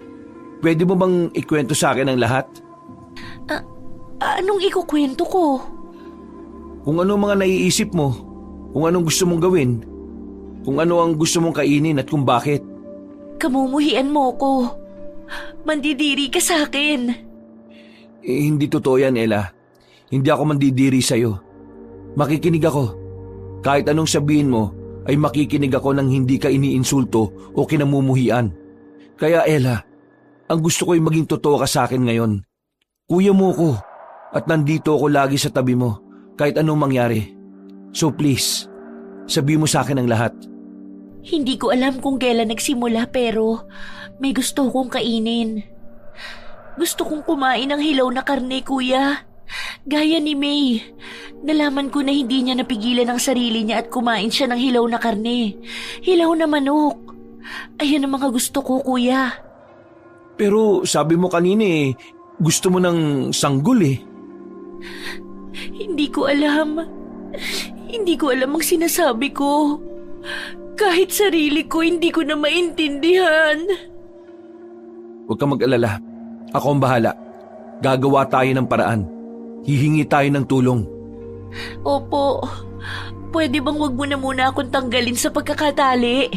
Pwede mo bang ikwento sa akin ang lahat? Anong ikukwento ko? Kung ano mga naiisip mo, kung anong gusto mong gawin, kung ano ang gusto mong kainin at kung bakit. Kamumuhian mo ko. Mandidiri ka sa akin. Hindi totoo yan, Ella. Hindi ako mandidiri sa'yo. Makikinig ako. Kahit anong sabihin mo, ay makikinig ako nang hindi ka iniinsulto o kinamumuhian. Kaya Ella, ang gusto ko ay maging totoo ka sa akin ngayon. Kuya mo ko at nandito ako lagi sa tabi mo kahit anong mangyari. So please, sabi mo sa akin ang lahat. Hindi ko alam kung kailan nagsimula pero may gusto kong kainin. Gusto kong kumain ng hilaw na karne, kuya. Gaya ni May. Nalaman ko na hindi niya napigilan ang sarili niya at kumain siya ng hilaw na karne. Hilaw na manok. Ayan ang mga gusto ko, kuya. Pero sabi mo kanina gusto mo ng sanggol Hindi ko alam. Hindi ko alam ang sinasabi ko. Kahit sarili ko, hindi ko na maintindihan. Huwag kang mag-alala. Ako ang bahala. Gagawa tayo ng paraan. Hihingi tayo ng tulong. Opo. Pwede bang wag mo na muna akong tanggalin sa pagkakatali?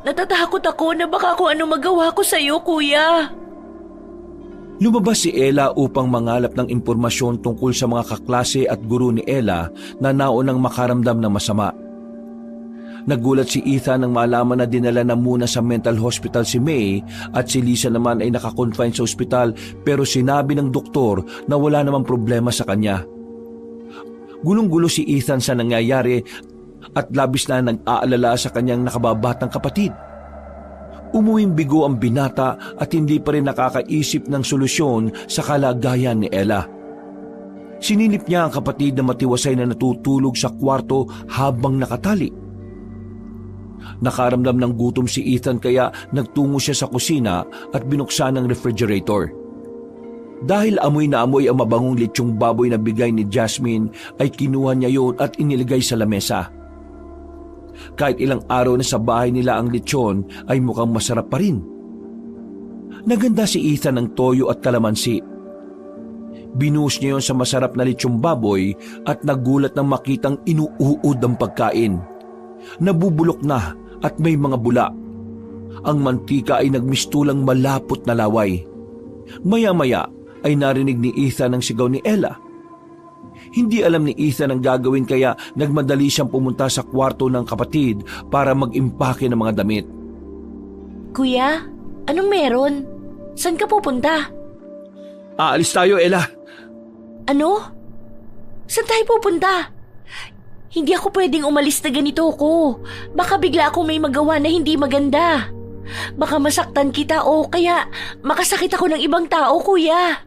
Natatakot ako na baka kung ano magawa ko sa'yo, kuya. Lumabas si Ella upang mangalap ng impormasyon tungkol sa mga kaklase at guro ni Ella na naunang makaramdam ng masama. Nagulat si Ethan nang malaman na dinala na muna sa mental hospital si May at si Lisa naman ay nakakonfine sa ospital pero sinabi ng doktor na wala namang problema sa kanya. Gulong-gulo si Ethan sa nangyayari at labis na nag-aalala sa kanyang nakababatang kapatid. Umuwing bigo ang binata at hindi pa rin nakakaisip ng solusyon sa kalagayan ni Ella. Sinilip niya ang kapatid na matiwasay na natutulog sa kwarto habang nakatali. Nakaramdam ng gutom si Ethan kaya nagtungo siya sa kusina at binuksan ang refrigerator. Dahil amoy na amoy ang mabangong litsyong baboy na bigay ni Jasmine ay kinuha niya yon at iniligay sa lamesa. Kahit ilang araw na sa bahay nila ang lechon ay mukhang masarap pa rin. Naganda si Ethan ng toyo at kalamansi. Binuhos niya yon sa masarap na litsyong baboy at nagulat nang makitang inuuod ang pagkain. Nabubulok na at may mga bula. Ang mantika ay nagmistulang malapot na laway. Maya-maya ay narinig ni Ethan ang sigaw ni Ella. Hindi alam ni Ethan ang gagawin kaya nagmadali siyang pumunta sa kwarto ng kapatid para mag-impake ng mga damit. Kuya, anong meron? Saan ka pupunta? Aalis tayo, Ella. Ano? Saan tayo pupunta? Hindi ako pwedeng umalis na ganito ko. Baka bigla akong may magawa na hindi maganda. Baka masaktan kita o kaya makasakit ako ng ibang tao, kuya.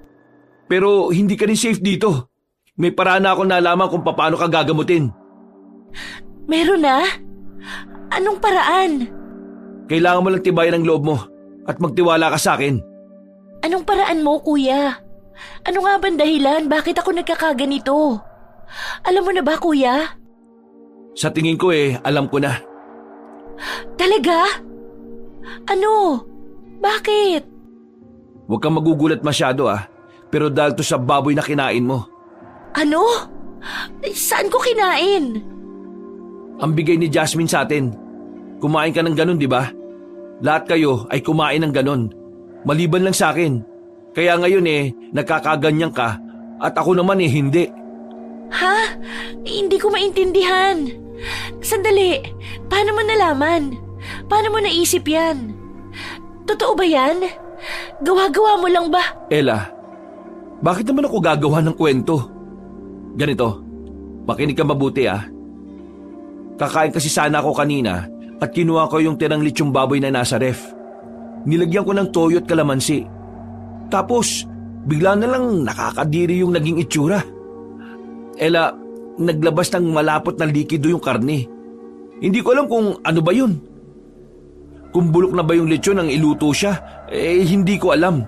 Pero hindi ka rin safe dito. May paraan na akong nalaman kung paano ka gagamutin. Meron na? Anong paraan? Kailangan mo lang tibayan ang loob mo at magtiwala ka sa akin. Anong paraan mo, kuya? Ano nga bang dahilan? Bakit ako nagkakaganito? Alam mo na ba, kuya? Sa tingin ko alam ko na. Talaga? Ano? Bakit? Huwag kang magugulat masyado pero dahil to sa baboy na kinain mo. Ano? Saan ko kinain? Ang bigay ni Jasmine sa atin. Kumain ka ng ganon, di ba? Lahat kayo ay kumain ng ganon. Maliban lang sa akin. Kaya ngayon nagkakaganyan ka at ako naman hindi. Ha? Hindi ko maintindihan. Sandali, paano mo nalaman? Paano mo naisip yan? Totoo ba yan? Gawa-gawa mo lang ba? Ella, bakit naman ako gagawa ng kwento? Ganito, makinig ka mabuti Kakain kasi sana ako kanina at kinuha ko yung tirang lechong baboy na nasa ref. Nilagyan ko ng toyo at kalamansi. Tapos, bigla na lang nakakadiri yung naging itsura. Ella, naglabas ng malapot na likido yung karne. Hindi ko alam kung ano ba yun. Kung bulok na ba yung lechon nang iluto siya, hindi ko alam.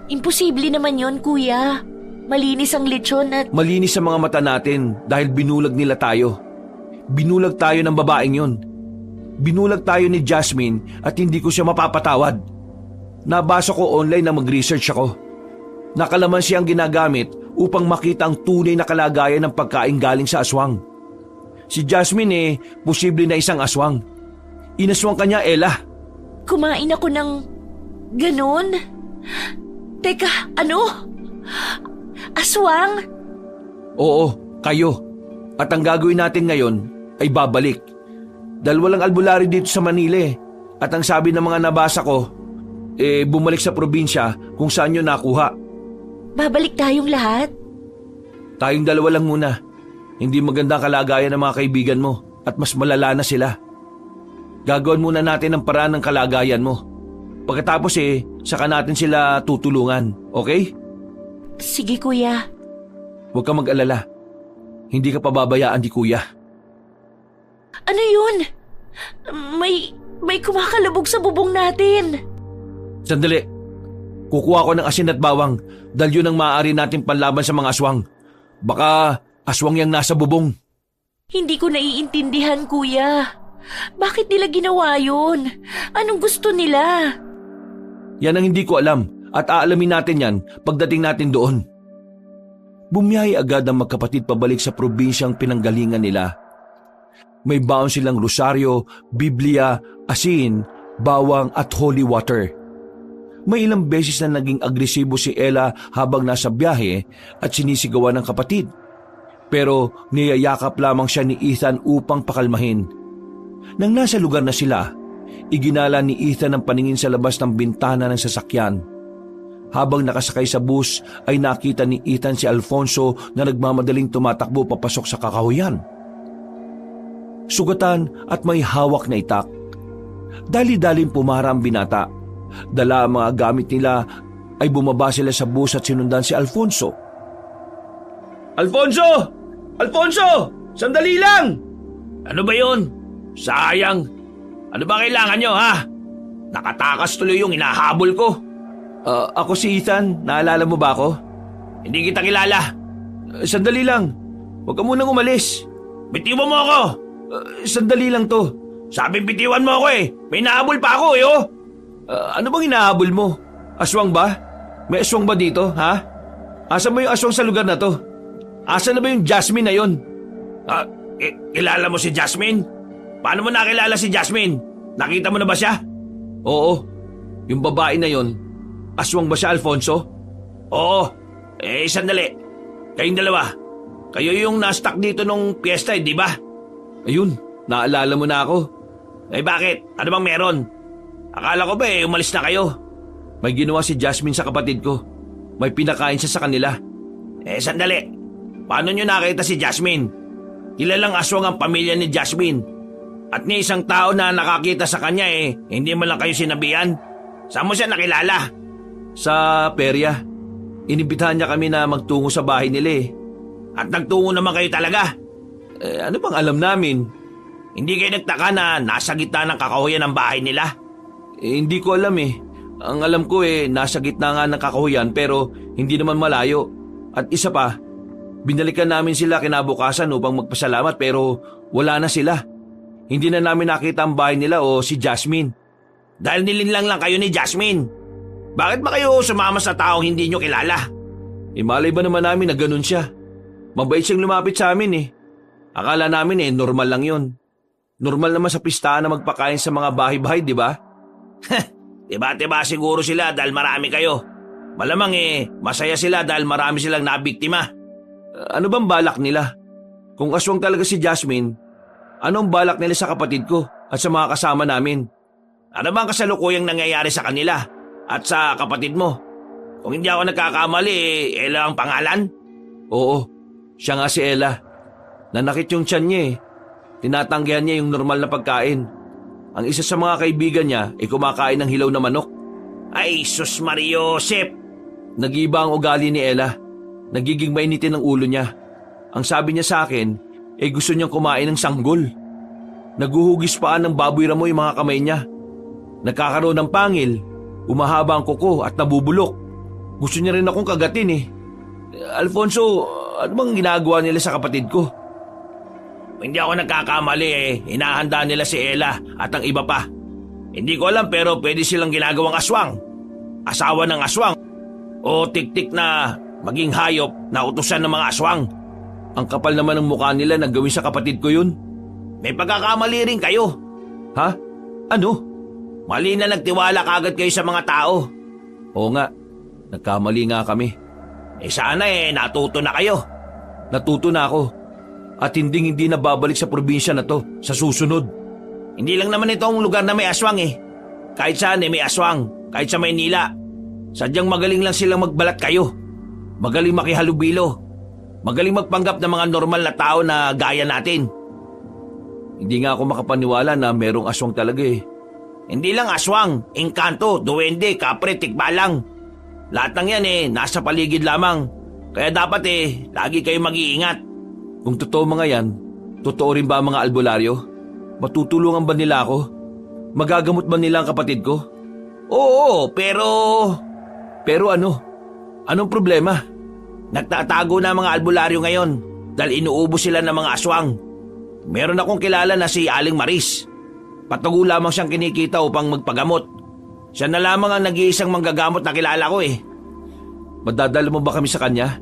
Imposible naman yon, kuya. Malinis ang lechon at... Malinis sa mga mata natin dahil binulag nila tayo. Binulag tayo ng babaeng yon. Binulag tayo ni Jasmine at hindi ko siya mapapatawad. Nabasa ko online na mag-research ako. Nakalamansi ang ginagamit upang makita ang tunay na kalagayan ng pagkain galing sa aswang. Si Jasmine posible na isang aswang. Inaswang kanya, Ella. Kumain ako ng... ganun? Teka, ano? Aswang? Oo, kayo. At ang gagawin natin ngayon ay babalik. Dahil walang albularyo dito sa Manila At ang sabi ng mga nabasa ko, bumalik sa probinsya kung saan nyo nakuha. Babalik tayong lahat? Tayong dalawa lang muna. Hindi maganda ang kalagayan ng mga kaibigan mo at mas malala na sila. Gagawin muna natin ang paraan ng kalagayan mo. Pagkatapos saka natin sila tutulungan, okay? Sige, kuya. Huwag ka mag-alala. Hindi ka pababayaan ni kuya. Ano yun? May kumakalabog sa bubong natin. Sandali. Kukuha ko ng asin at bawang dahil yun ang maaari natin panlaban sa mga aswang. Baka aswang yang nasa bubong. Hindi ko naiintindihan, kuya. Bakit nila ginawa yun? Anong gusto nila? Yan ang hindi ko alam at aalamin natin yan pagdating natin doon. Bumiyahe agad ang magkapatid pabalik sa probinsyang pinanggalingan nila. May baon silang rosaryo, Biblia, asin, bawang at holy water. May ilang beses na naging agresibo si Ella habang nasa biyahe at sinisigawan ng kapatid. Pero niyayakap lamang siya ni Ethan upang pakalmahin. Nang nasa lugar na sila, iginala ni Ethan ang paningin sa labas ng bintana ng sasakyan. Habang nakasakay sa bus ay nakita ni Ethan si Alfonso na nagmamadaling tumatakbo papasok sa kakahuyan. Sugatan at may hawak na itak. Dali-daling pumara ang binata. Dala ang mga gamit nila ay bumaba sila sa bus at sinundan si Alfonso. Alfonso! Alfonso! Sandali lang! Ano ba yun? Sayang. Ano ba kailangan nyo, ha? Nakatakas tuloy yung hinahabol ko. Ako si Ethan. Naalala mo ba ako? Hindi kita kilala. Sandali lang. Huwag ka munang umalis. Bitiwan mo ako. Sandali lang to. Sabi bitiwan mo ako May nahabol pa ako Ano bang hinahabol mo? Aswang ba? May aswang ba dito, ha? Asa mo yung aswang sa lugar na to? Asa na ba yung Jasmine na yon? Kilala mo si Jasmine? Paano mo nakilala si Jasmine? Nakita mo na ba siya? Oo. Yung babae na yon, aswang ba siya, Alfonso? Oo. Sandali. Kayong dalawa. Kayo yung na-stuck dito nung piyesta di ba? Ayun, naalala mo na ako. Bakit? Ano bang meron? Akala ko ba umalis na kayo? May ginawa si Jasmine sa kapatid ko. May pinakain siya sa kanila. Sandali. Paano nyo nakita si Jasmine? Kilalang aswang ang pamilya ni Jasmine. At ni isang tao na nakakita sa kanya hindi mo lang kayo sinabihan. Saan mo siya nakilala? Sa perya. Inibitahan niya kami na magtungo sa bahay nila At nagtungo naman kayo talaga? Ano bang alam namin? Hindi kayo nagtaka na nasa gitna ng kakahuyan ng bahay nila? Hindi ko alam Ang alam ko nasa gitna nga ng kakahuyan pero hindi naman malayo. At isa pa, binalikan namin sila kinabukasan upang magpasalamat pero wala na sila. Hindi na namin nakita ang bahay nila o si Jasmine. Dahil nilinlang lang kayo ni Jasmine. Bakit ba kayo sumama sa taong hindi nyo kilala? Malay ba naman namin na ganun siya? Mabait siyang lumapit sa amin Akala namin normal lang yun. Normal naman sa pistahan na magpakain sa mga bahay-bahay, di ba? Diba siguro sila dahil marami kayo. Malamang masaya sila dahil marami silang nabiktima. Ano bang balak nila? Kung aswang talaga si Jasmine, anong balak nila sa kapatid ko at sa mga kasama namin? Ano bang kasalukuyang nangyayari sa kanila? At sa kapatid mo. Kung hindi ako nagkakamali, Ella ang pangalan? Oo, siya nga si Ella. Nanakit yung tiyan niya eh. Tinatanggihan niya yung normal na pagkain. Ang isa sa mga kaibigan niya ay kumakain ng hilaw na manok. Ay, sus Mariosep! Nag-iba ang ugali ni Ella. Nagiging mainitin ang ulo niya. Ang sabi niya sa akin, gusto niyang kumain ng sanggol. Naguhugis paan ng baboy ramo yung mga kamay niya. Nagkakaroon ng pangil, umahaba ang kuko at nabubulok. Gusto niya rin akong kagatin eh. Alfonso, ano bang ginagawa nila sa kapatid ko? Hindi ako nagkakamali hinahanda nila si Ella at ang iba pa. Hindi ko alam pero pwede silang ginagawang aswang. Asawa ng aswang. O tik-tik na maging hayop na utusan ng mga aswang. Ang kapal naman ng mukha nila na gawin sa kapatid ko yun. May pagkakamali rin kayo. Ha? Ano? Mali na nagtiwala kagad kayo sa mga tao. Oo nga, nagkamali nga kami. Sana natuto na kayo. Natuto na ako. At hindi na babalik sa probinsya na to sa susunod. Hindi lang naman ito ang lugar na may aswang Kahit saan may aswang. Kahit sa Maynila. Sadyang magaling lang silang magbalat kayo. Magaling makihalubilo. Magaling magpanggap ng mga normal na tao na gaya natin. Hindi nga ako makapaniwala na merong aswang talaga Hindi lang aswang, engkanto, duwende, kapre, tikbalang. Lahat ng yan nasa paligid lamang. Kaya dapat lagi kayo mag-iingat. Kung totoo mga yan, totoo rin ba ang mga albularyo? Matutulungan ba nila ako? Magagamot ba nila ang kapatid ko? Oo, pero... Pero ano? Anong problema? Nagtatago na mga albularyo ngayon dahil inuubos sila ng mga aswang. Meron akong kilala na si Aling Maris. Patugo lamang siyang kinikita upang magpagamot. Siya na lamang ang nag-iisang manggagamot na kilala ko Madadala mo ba kami sa kanya?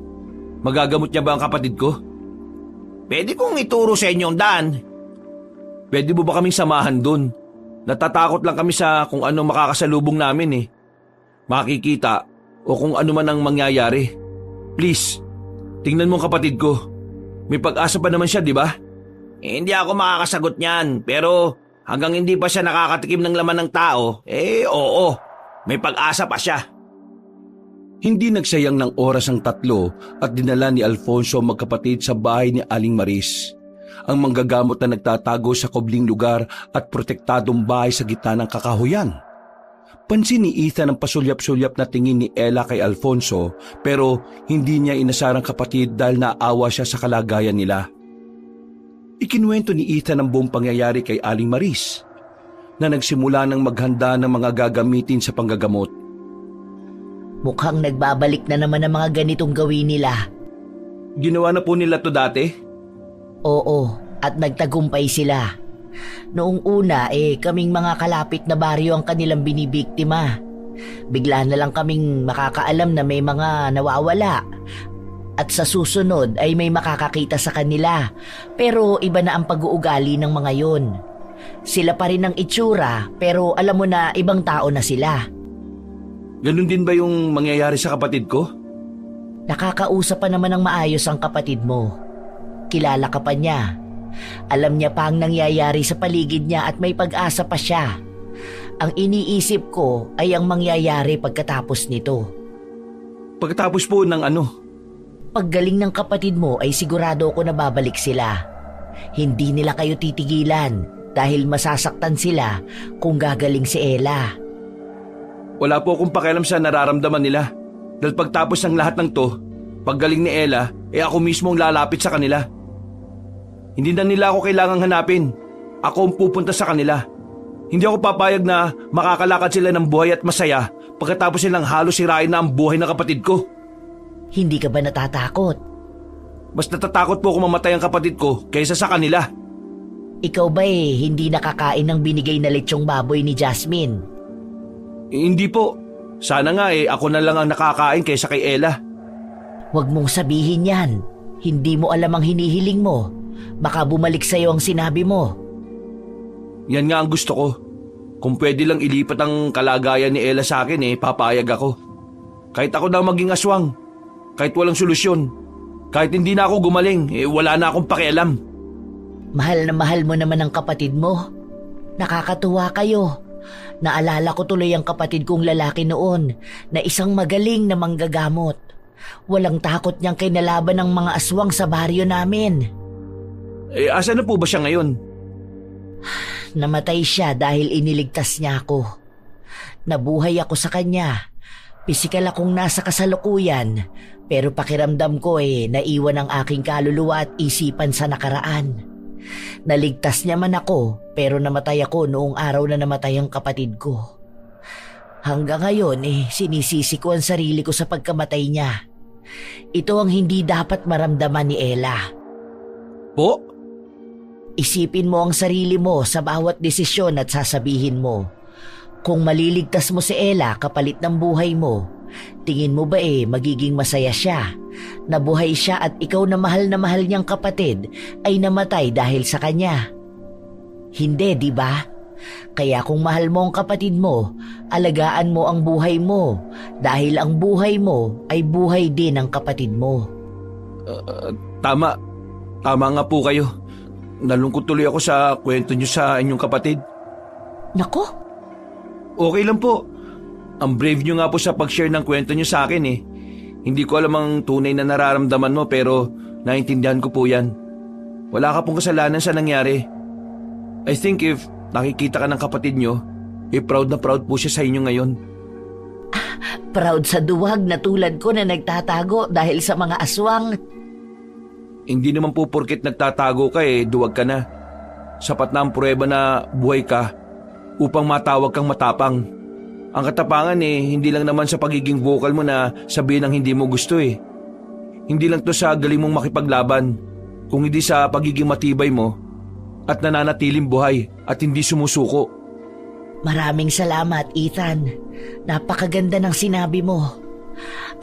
Magagamot niya ba ang kapatid ko? Pwede kong ituro sa inyo ang daan. Pwede mo ba kaming samahan dun? Natatakot lang kami sa kung ano makakasalubong namin Makikita o kung ano man ang mangyayari. Please, tingnan mo ang kapatid ko. May pag-asa pa naman siya, di ba? Hindi ako makakasagot niyan, pero hanggang hindi pa siya nakakatikim ng laman ng tao, oo, may pag-asa pa siya. Hindi nagsayang ng oras ang tatlo at dinala ni Alfonso ang magkapatid sa bahay ni Aling Maris. Ang manggagamot na nagtatago sa kubling lugar at protektadong bahay sa gitna ng kakahuyan. Pansin ni Ethan ang pasulyap-sulyap na tingin ni Ella kay Alfonso pero hindi niya inasarang kapatid dahil naawa siya sa kalagayan nila. Ikinuwento ni Ethan ang buong pangyayari kay Aling Maris na nagsimula ng maghanda ng mga gagamitin sa panggagamot. Mukhang nagbabalik na naman ang mga ganitong gawin nila. Ginawa na po nila to dati? Oo, at nagtagumpay sila. Noong una kaming mga kalapit na baryo ang kanilang binibiktima. Bigla na lang kaming makakaalam na may mga nawawala. At sa susunod ay may makakakita sa kanila. Pero iba na ang pag-uugali ng mga yon. Sila pa rin ang itsura pero alam mo na ibang tao na sila. Ganun din ba yung mangyayari sa kapatid ko? Nakakausap pa naman ng maayos ang kapatid mo. Kilala ka pa niya. Alam niya pa ang nangyayari sa paligid niya at may pag-asa pa siya. Ang iniisip ko ay ang mangyayari pagkatapos nito. Pagkatapos po ng ano? Paggaling ng kapatid mo ay sigurado ako na babalik sila. Hindi nila kayo titigilan dahil masasaktan sila kung gagaling si Ella. Wala po akong pakialam sa nararamdaman nila. Dahil pagtapos ng lahat ng to, paggaling ni Ella, ako mismo ang lalapit sa kanila. Hindi na nila ako kailangang hanapin. Ako ang pupunta sa kanila. Hindi ako papayag na makakalakad sila ng buhay at masaya pagkatapos silang halos sirain na ang buhay ng kapatid ko. Hindi ka ba natatakot? Mas natatakot po kung mamatay ang kapatid ko kaysa sa kanila. Ikaw ba hindi nakakain ng binigay na lechong baboy ni Jasmine? Hindi po. Sana nga ako na lang ang nakakain kaysa kay Ella. Huwag mong sabihin yan. Hindi mo alam ang hinihiling mo. Baka bumalik sa'yo ang sinabi mo. Yan nga ang gusto ko. Kung pwede lang ilipat ang kalagayan ni Ella sa akin papayag ako. Kahit ako na maging aswang. Kahit walang solusyon. Kahit hindi na ako gumaling, wala na akong pakialam. Mahal na mahal mo naman ang kapatid mo. Nakakatuwa kayo. Naalala ko tuloy ang kapatid kong lalaki noon na isang magaling na manggagamot. Walang takot niyang kinalaban ng mga aswang sa baryo namin. Asa na po ba siya ngayon? Namatay siya dahil iniligtas niya ako. Nabuhay ako sa kanya. Pisikal akong nasa kasalukuyan, pero pakiramdam ko naiwan ang aking kaluluwa at isipan sa nakaraan. Naligtas niya man ako, pero namatay ako noong araw na namatay ang kapatid ko. Hanggang ngayon sinisisi ko ang sarili ko sa pagkamatay niya. Ito ang hindi dapat maramdaman ni Ella. Po? Isipin mo ang sarili mo sa bawat desisyon at sasabihin mo. Kung maliligtas mo si Ella kapalit ng buhay mo, tingin mo ba magiging masaya siya? Nabuhay siya at ikaw na mahal niyang kapatid ay namatay dahil sa kanya. Hindi, di ba? Kaya kung mahal mo ang kapatid mo, alagaan mo ang buhay mo dahil ang buhay mo ay buhay din ng kapatid mo. Tama. Tama nga po kayo. Nalungkot tuloy ako sa kwento niyo sa inyong kapatid. Nako, Okay lang po. Ang brave niyo nga po sa pag-share ng kwento niyo sa akin Hindi ko alam ang tunay na nararamdaman mo pero naintindihan ko po yan. Wala ka pong kasalanan sa nangyari. I think if nakikita ka ng kapatid niyo, proud na proud po siya sa inyo ngayon. proud sa duwag na tulad ko na nagtatago dahil sa mga aswang. Hindi naman po porket nagtatago ka duwag ka na. Sapat na ang pruweba na buhay ka upang matawag kang matapang. Ang katapangan hindi lang naman sa pagiging vocal mo na sabihin ang hindi mo gusto Hindi lang to sa galing mong makipaglaban, kung hindi sa pagiging matibay mo at nananatiling buhay at hindi sumusuko. Maraming salamat, Ethan. Napakaganda ng sinabi mo.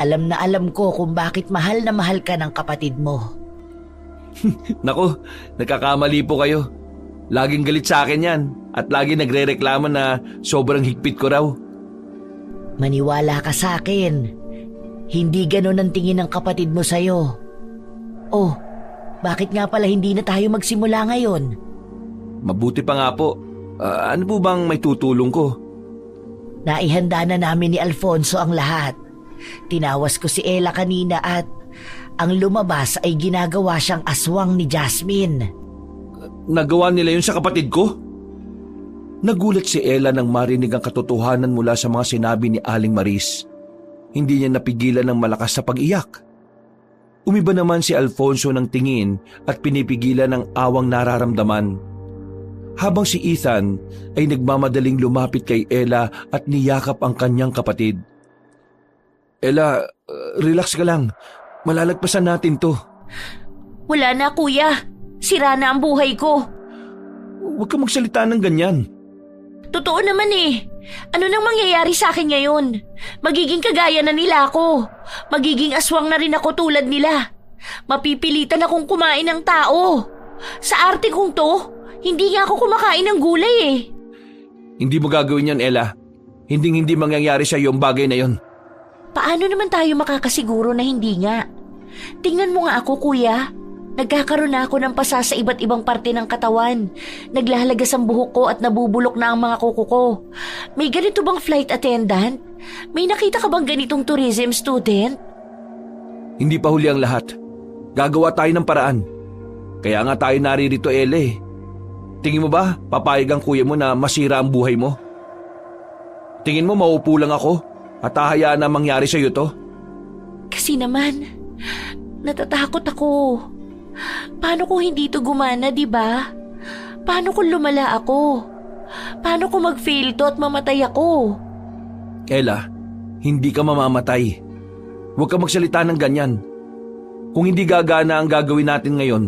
Alam na alam ko kung bakit mahal na mahal ka ng kapatid mo. Nako, nagkakamali po kayo. Laging galit sa akin yan at lagi nagre-reklamo na sobrang higpit ko raw. Maniwala ka sa akin. Hindi ganon ang tingin ng kapatid mo sa'yo. Oh, bakit nga pala hindi na tayo magsimula ngayon? Mabuti pa nga po. Ano po bang may tutulong ko? Naihanda na namin ni Alfonso ang lahat. Tinawas ko si Ella kanina at ang lumabas ay ginagawa siyang aswang ni Jasmine. Nagawa nila yun sa kapatid ko? Nagulat si Ella nang marinig ang katotohanan mula sa mga sinabi ni Aling Maris. Hindi niya napigilan ng malakas sa pag-iyak. Umiba naman si Alfonso ng tingin at pinipigilan ng awang nararamdaman. Habang si Ethan ay nagmamadaling lumapit kay Ella at niyakap ang kanyang kapatid. Ella, relax ka lang. Malalagpasan natin to. Wala na, kuya. Sira na ang buhay ko. Huwag ka magsalita ng ganyan. Totoo naman Ano nang mangyayari sa akin ngayon? Magiging kagaya na nila ako. Magiging aswang na rin ako tulad nila. Mapipilitan akong kumain ng tao. Sa arte kong to, hindi nga ako kumakain ng gulay Hindi mo gagawin yan, Ella. Hindi mangyayari sa iyo ang bagay na yon. Paano naman tayo makakasiguro na hindi nga? Tingnan mo nga ako, kuya. Nagkakaroon na ako ng pasa sa iba't ibang parte ng katawan. Naglalagas ang buhok ko at nabubulok na ang mga kuko ko. May ganito bang flight attendant? May nakita ka bang ganitong tourism student? Hindi pa huli ang lahat. Gagawa tayo ng paraan. Kaya nga tayo naririto, Ella Tingin mo ba papayag ang kuya mo na masira ang buhay mo? Tingin mo maupo lang ako at hahayaan na mangyari sa iyo to? Kasi naman, natatakot ako. Paano kung hindi to gumana, di ba? Paano kung lumala ako? Paano kung mag-fail to at mamatay ako? Ella, hindi ka mamamatay. Huwag ka magsalita ng ganyan. Kung hindi gagana ang gagawin natin ngayon,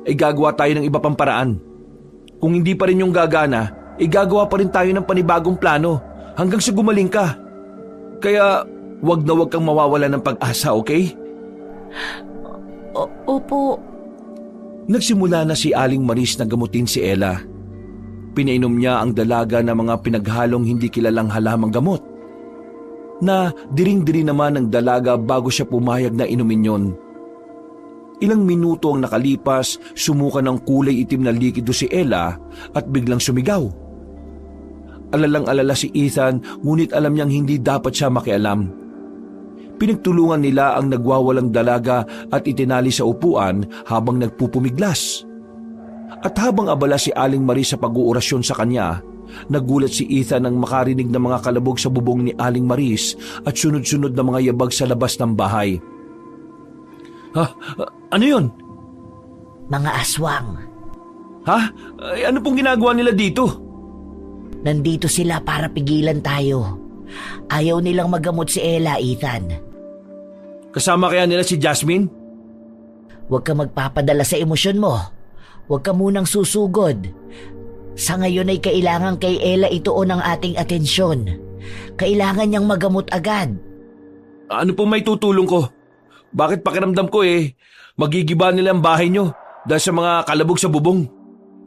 ay gagawa tayo ng iba pang paraan. Kung hindi pa rin yung gagana, ay gagawa pa rin tayo ng panibagong plano hanggang sa gumaling ka. Kaya wag na wag kang mawawala ng pag-asa, okay? Opo. Nagsimula na si Aling Maris na gamutin si Ella. Pinainom niya ang dalaga ng mga pinaghalong hindi kilalang halamang gamot. Na diring-diri naman ang dalaga bago siya pumayag na inumin yon. Ilang minuto ang nakalipas, sumuka ng kulay itim na likido si Ella at biglang sumigaw. Alalang-alala si Ethan ngunit alam niyang hindi dapat siya makialam. Pinagtulungan nila ang nagwawalang dalaga at itinali sa upuan habang nagpupumiglas. At habang abala si Aling Marie sa pag-uurasyon sa kanya, nagulat si Ethan nang makarinig ng mga kalabog sa bubong ni Aling Maris at sunod-sunod na mga yabag sa labas ng bahay. Ha? Ano yun? Mga aswang. Ha? Ay, ano pong ginagawa nila dito? Nandito sila para pigilan tayo. Ayaw nilang magamot si Ella, Ethan. Kasama kaya nila si Jasmine? Huwag ka magpapadala sa emosyon mo. Huwag ka munang susugod. Sa ngayon ay kailangan kay Ella ituon ang ating atensyon. Kailangan niyang magamot agad. Ano pong may tutulong ko? Bakit pakiramdam ko magigiba nila ang bahay nyo dahil sa mga kalabog sa bubong?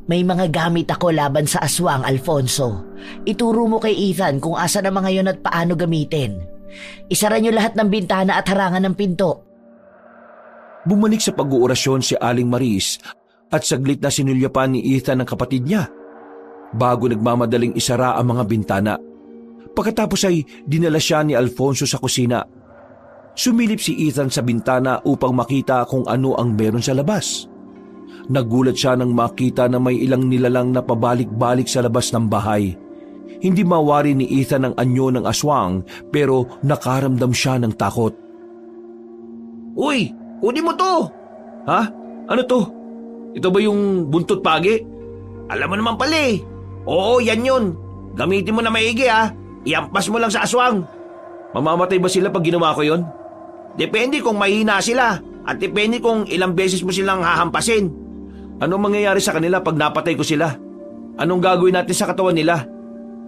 May mga gamit ako laban sa aswang, Alfonso. Ituro mo kay Ethan kung asan ang mga yon at paano gamitin. Isara niyo lahat ng bintana at harangan ng pinto. Bumalik sa pag-uurasyon si Aling Maris at saglit na sinulya pa ni Ethan ang kapatid niya bago nagmamadaling isara ang mga bintana. Pagkatapos ay dinala siya ni Alfonso sa kusina. Sumilip si Ethan sa bintana upang makita kung ano ang meron sa labas. Nagulat siya nang makita na may ilang nilalang na pabalik-balik sa labas ng bahay. Hindi mawari ni Ethan ang anyo ng aswang pero nakaramdam siya ng takot. Uy, kunin mo to! Ha? Ano to? Ito ba yung buntot pagi? Alam mo naman pala eh. Oo, yan yun. Gamitin mo na maigi Iampas mo lang sa aswang. Mamamatay ba sila pag ginawa ko yon? Depende kung mahina sila at depende kung ilang beses mo silang hahampasin. Anong mangyayari sa kanila pag napatay ko sila? Anong gagawin natin sa katawan nila?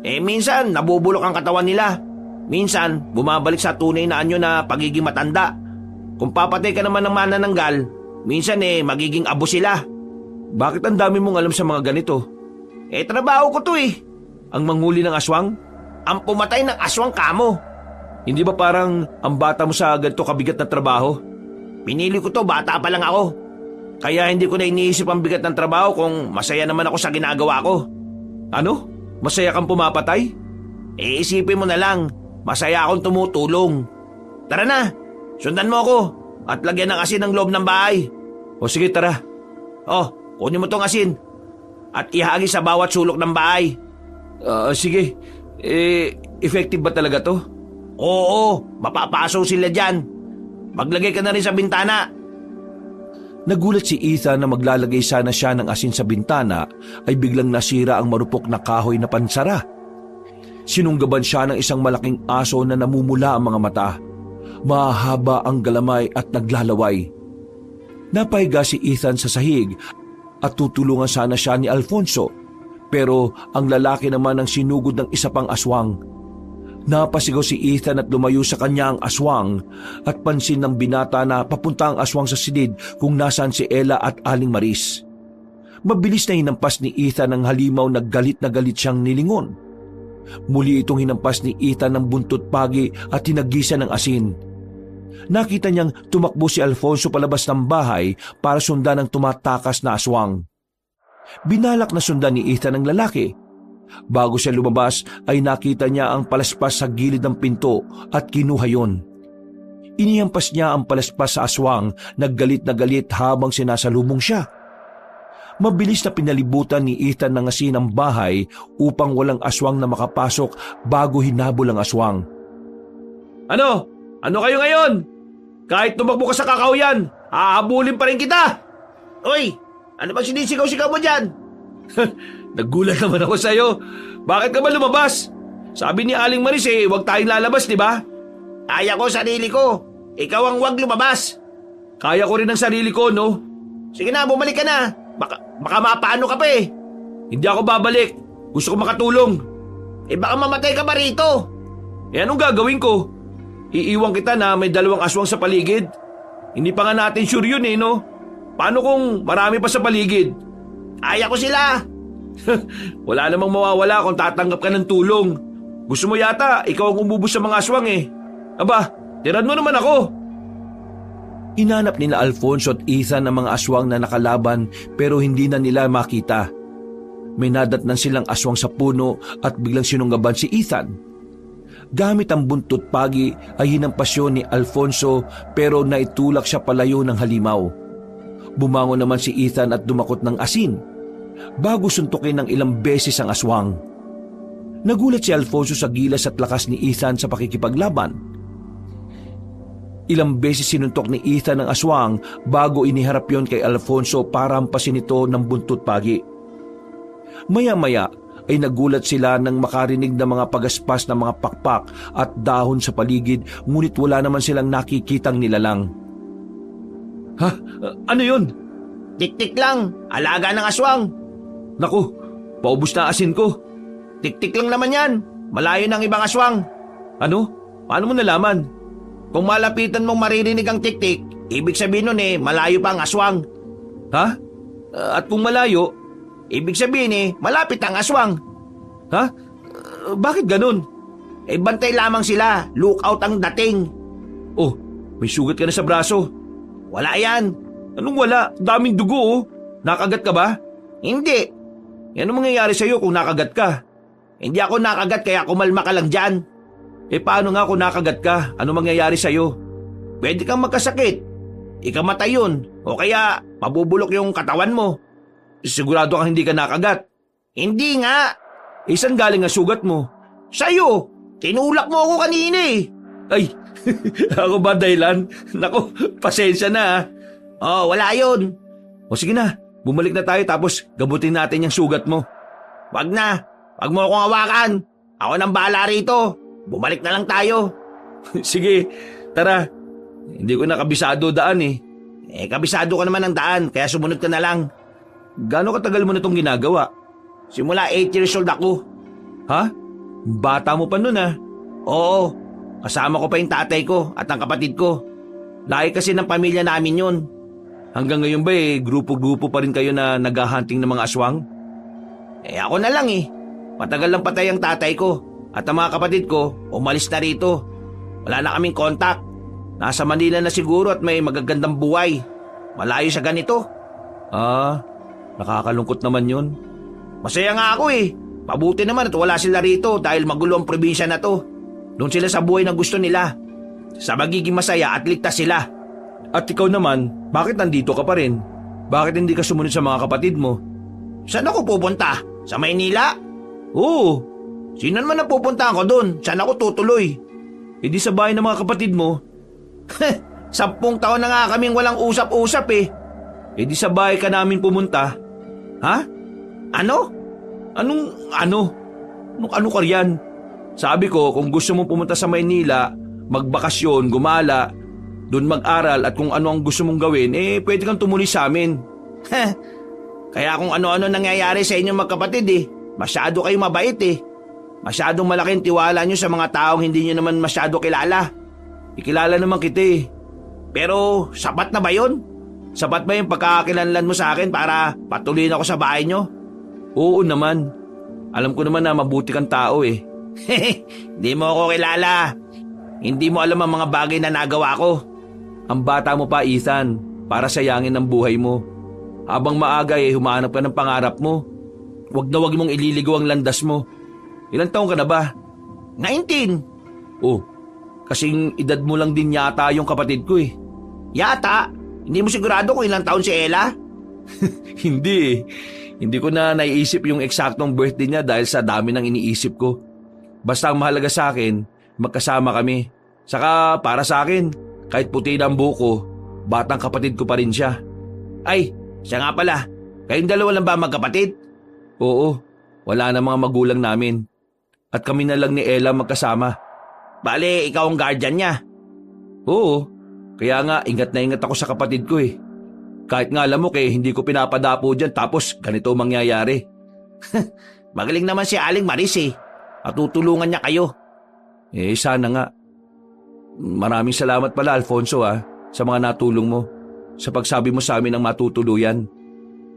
Minsan nabubulok ang katawan nila. Minsan bumabalik sa tunay na anyo na pagiging matanda. Kung papatay ka naman ng manananggal, minsan magiging abo sila. Bakit ang dami mong alam sa mga ganito? Trabaho ko to Ang manghuli ng aswang? Ang pumatay ng aswang kamo. Hindi ba parang ang bata mo sa ganito kabigat na trabaho? Pinili ko to, bata pa lang ako. Kaya hindi ko na iniisip ang bigat ng trabaho kung masaya naman ako sa ginagawa ko. Ano? Masaya kang pumapatay? Isipin mo na lang, masaya akong tumutulong. Tara na, sundan mo ako at lagyan ng asin ang loob ng bahay. O sige, tara. Kunin mo tong asin at ihagi sa bawat sulok ng bahay. Sige. Effective ba talaga to? Oo, mapapaso sila dyan. Maglagay ka na rin sa bintana. Nagulat si Ethan na maglalagay sana siya ng asin sa bintana ay biglang nasira ang marupok na kahoy na pansara. Sinunggaban siya ng isang malaking aso na namumula ang mga mata. Mahaba ang galamay at naglalaway. Napahiga si Ethan sa sahig at tutulungan sana siya ni Alfonso, pero ang lalaki naman ang sinugod ng isa pang aswang. Napasigaw si Ethan at lumayo sa kanya ang aswang at pansin ng binata na papunta ang aswang sa silid kung nasaan si Ella at Aling Maris. Mabilis na hinampas ni Ethan ang halimaw na galit siyang nilingon. Muli itong hinampas ni Ethan ng buntot pagi at hinagisa ng asin. Nakita niyang tumakbo si Alfonso palabas ng bahay para sundan ang tumatakas na aswang. Binalak na sundan ni Ethan ang lalaki. Bago siya lumabas ay nakita niya ang palaspas sa gilid ng pinto at kinuha yon. Inihampas niya ang palaspas sa aswang, naggalit na galit habang sinasalubong siya. Mabilis na pinalibutan ni Ethan ng asin ang bahay upang walang aswang na makapasok bago hinabol ang aswang. Ano? Ano kayo ngayon? Kahit tumakbo ka sa kakauyan, hahabulin pa rin kita! Uy! Ano bang sinisigaw-sigaw mo dyan? Nagulat naman ako sa'yo. Bakit ka ba lumabas? Sabi ni Aling Maris huwag tayong lalabas, di ba? Kaya ko sarili ko. Ikaw ang huwag lumabas. Kaya ko rin ang sarili ko, no? Sige na, bumalik ka na. Baka mapaano ka pa Hindi ako babalik. Gusto ko makatulong. Baka mamatay ka pa rito. Anong gagawin ko? Iiwan kita na may 2 aswang sa paligid. Hindi pa nga natin sure yun no? Paano kung marami pa sa paligid? Kaya ko sila. Wala namang mawawala kung tatanggap ka ng tulong. Gusto mo yata, ikaw ang umubos sa mga aswang Aba, tiran mo naman ako. Hinanap nila Alfonso at Ethan ang mga aswang na nakalaban pero hindi na nila makita. may nadatnan silang aswang sa puno at biglang sinunggaban si Ethan. Gamit ang buntot pagi ay hinampas yun ni Alfonso pero naitulak siya palayo ng halimaw. Bumangon naman si Ethan at dumakot ng asin bago suntukin ng ilang beses ang aswang. Nagulat si Alfonso sa gilas at lakas ni Ethan sa pakikipaglaban. Ilang beses sinuntok ni Ethan ang aswang bago iniharap yon kay Alfonso para hampasin ito ng buntot pagi. Maya-maya ay nagulat sila nang makarinig ng mga pagaspas ng mga pakpak at dahon sa paligid, ngunit wala naman silang nakikitang nilalang. Ha? Ano yun? Tik-tik lang, alaga ng aswang. Naku, paubos na asin ko. Tik-tik lang naman yan, malayo ng ibang aswang. Ano? Paano mo nalaman? Kung malapitan mong maririnig ang tik-tik, ibig sabihin nun malayo pa ang aswang. Ha? At kung malayo? Ibig sabihin malapit ang aswang. Ha? Bakit ganun? Bantay lamang sila, lookout ang dating. Oh, may sugat ka na sa braso. Wala yan. Anong wala? Daming dugo oh. Nakagat ka ba? Hindi. Ano mangyayari sa'yo kung nakagat ka? Hindi ako nakagat kaya kumalma ka lang dyan. Paano nga kung nakagat ka? Ano mangyayari sa'yo? Pwede kang magkasakit. Ikamatay yun. O kaya mabubulok yung katawan mo. Sigurado kang hindi ka nakagat? Hindi nga. Saan galing ang sugat mo? Sa'yo. Tinulak mo ako kanina Ay, ako ba dahilan? Naku, pasensya na wala yun. O sige na, bumalik na tayo tapos gabutin natin yung sugat mo. Wag na. Wag mo akong hawakan. Ako nang bahala rito. Bumalik na lang tayo. Sige, tara. Hindi ko na kabisado daan Kabisado ka naman ng daan kaya sumunod ka na lang. Gaano katagal mo na itong ginagawa? Simula 8 years old ako. Ha? Bata mo pa nun Oo, kasama ko pa yung tatay ko at ang kapatid ko. Laki kasi ng pamilya namin yun. Hanggang ngayon ba grupo-grupo pa rin kayo na naghahunting ng mga aswang? Ako na lang Matagal lang patay ang tatay ko at ang mga kapatid ko umalis na rito. Wala na kaming kontak. Nasa Manila na siguro at may magagandang buhay. Malayo sa ganito. Nakakalungkot naman yun. Masaya nga ako Mabuti naman at wala sila rito dahil magulo ang probinsya na to. Doon sila sa buhay na gusto nila. Sa magiging masaya at ligtas sila. At ikaw naman, bakit nandito ka pa rin? Bakit hindi ka sumunod sa mga kapatid mo? Saan ako pupunta? Sa Maynila? Oo. Sino naman ang pupuntahan ko doon? Saan ako tutuloy? Di sa bahay ng mga kapatid mo. 10 taon na nga kaming walang usap-usap Di sa bahay ka namin pumunta. Ha? Ano? Anong ano? Ano ka riyan? Sabi ko kung gusto mong pumunta sa Maynila, magbakasyon, gumala, doon mag-aral at kung ano ang gusto mong gawin, pwede kang tumuli sa amin. Kaya kung ano-ano nangyayari sa inyong magkapatid masyado kayo mabait Masyadong malaking tiwala nyo sa mga taong hindi nyo naman masyado kilala. Ikilala naman kita Pero sapat na ba yun? Sapat ba yung pagkakakilanlan mo sa akin para patuloyin ako sa bahay nyo? Oo naman. Alam ko naman na mabuti kang tao Hindi mo ako kilala. Hindi mo alam ang mga bagay na nagawa ko. Ang bata mo pa, Ethan, para sayangin ang buhay mo. Habang maaga humanap ka ng pangarap mo. Wag na wag mong ililigaw ang landas mo. Ilang taong ka na ba? 19. Oh, kasing edad mo lang din yata yung kapatid ko Yata? Hindi mo sigurado kung ilang taon si Ella? Hindi Hindi ko na naiisip yung eksaktong birthday niya dahil sa dami ng iniisip ko. Basta ang mahalaga sa akin, magkasama kami. Saka para sa akin, kahit puti na ang buko, batang kapatid ko pa rin siya. Ay, siya nga pala. Kayong dalawa lang ba magkapatid? Oo, wala na mga magulang namin. At kami na lang ni Ella magkasama. Bale, ikaw ang guardian niya. Oo, kaya nga ingat na ingat ako sa kapatid ko Kahit nga alam mo hindi ko pinapadapo dyan tapos ganito mangyayari. Magaling naman si Aling Maris at tutulungan niya kayo. Sana nga. Maraming salamat pala Alfonso sa mga natulong mo. Sa pagsabi mo sa amin ng matutuluyan.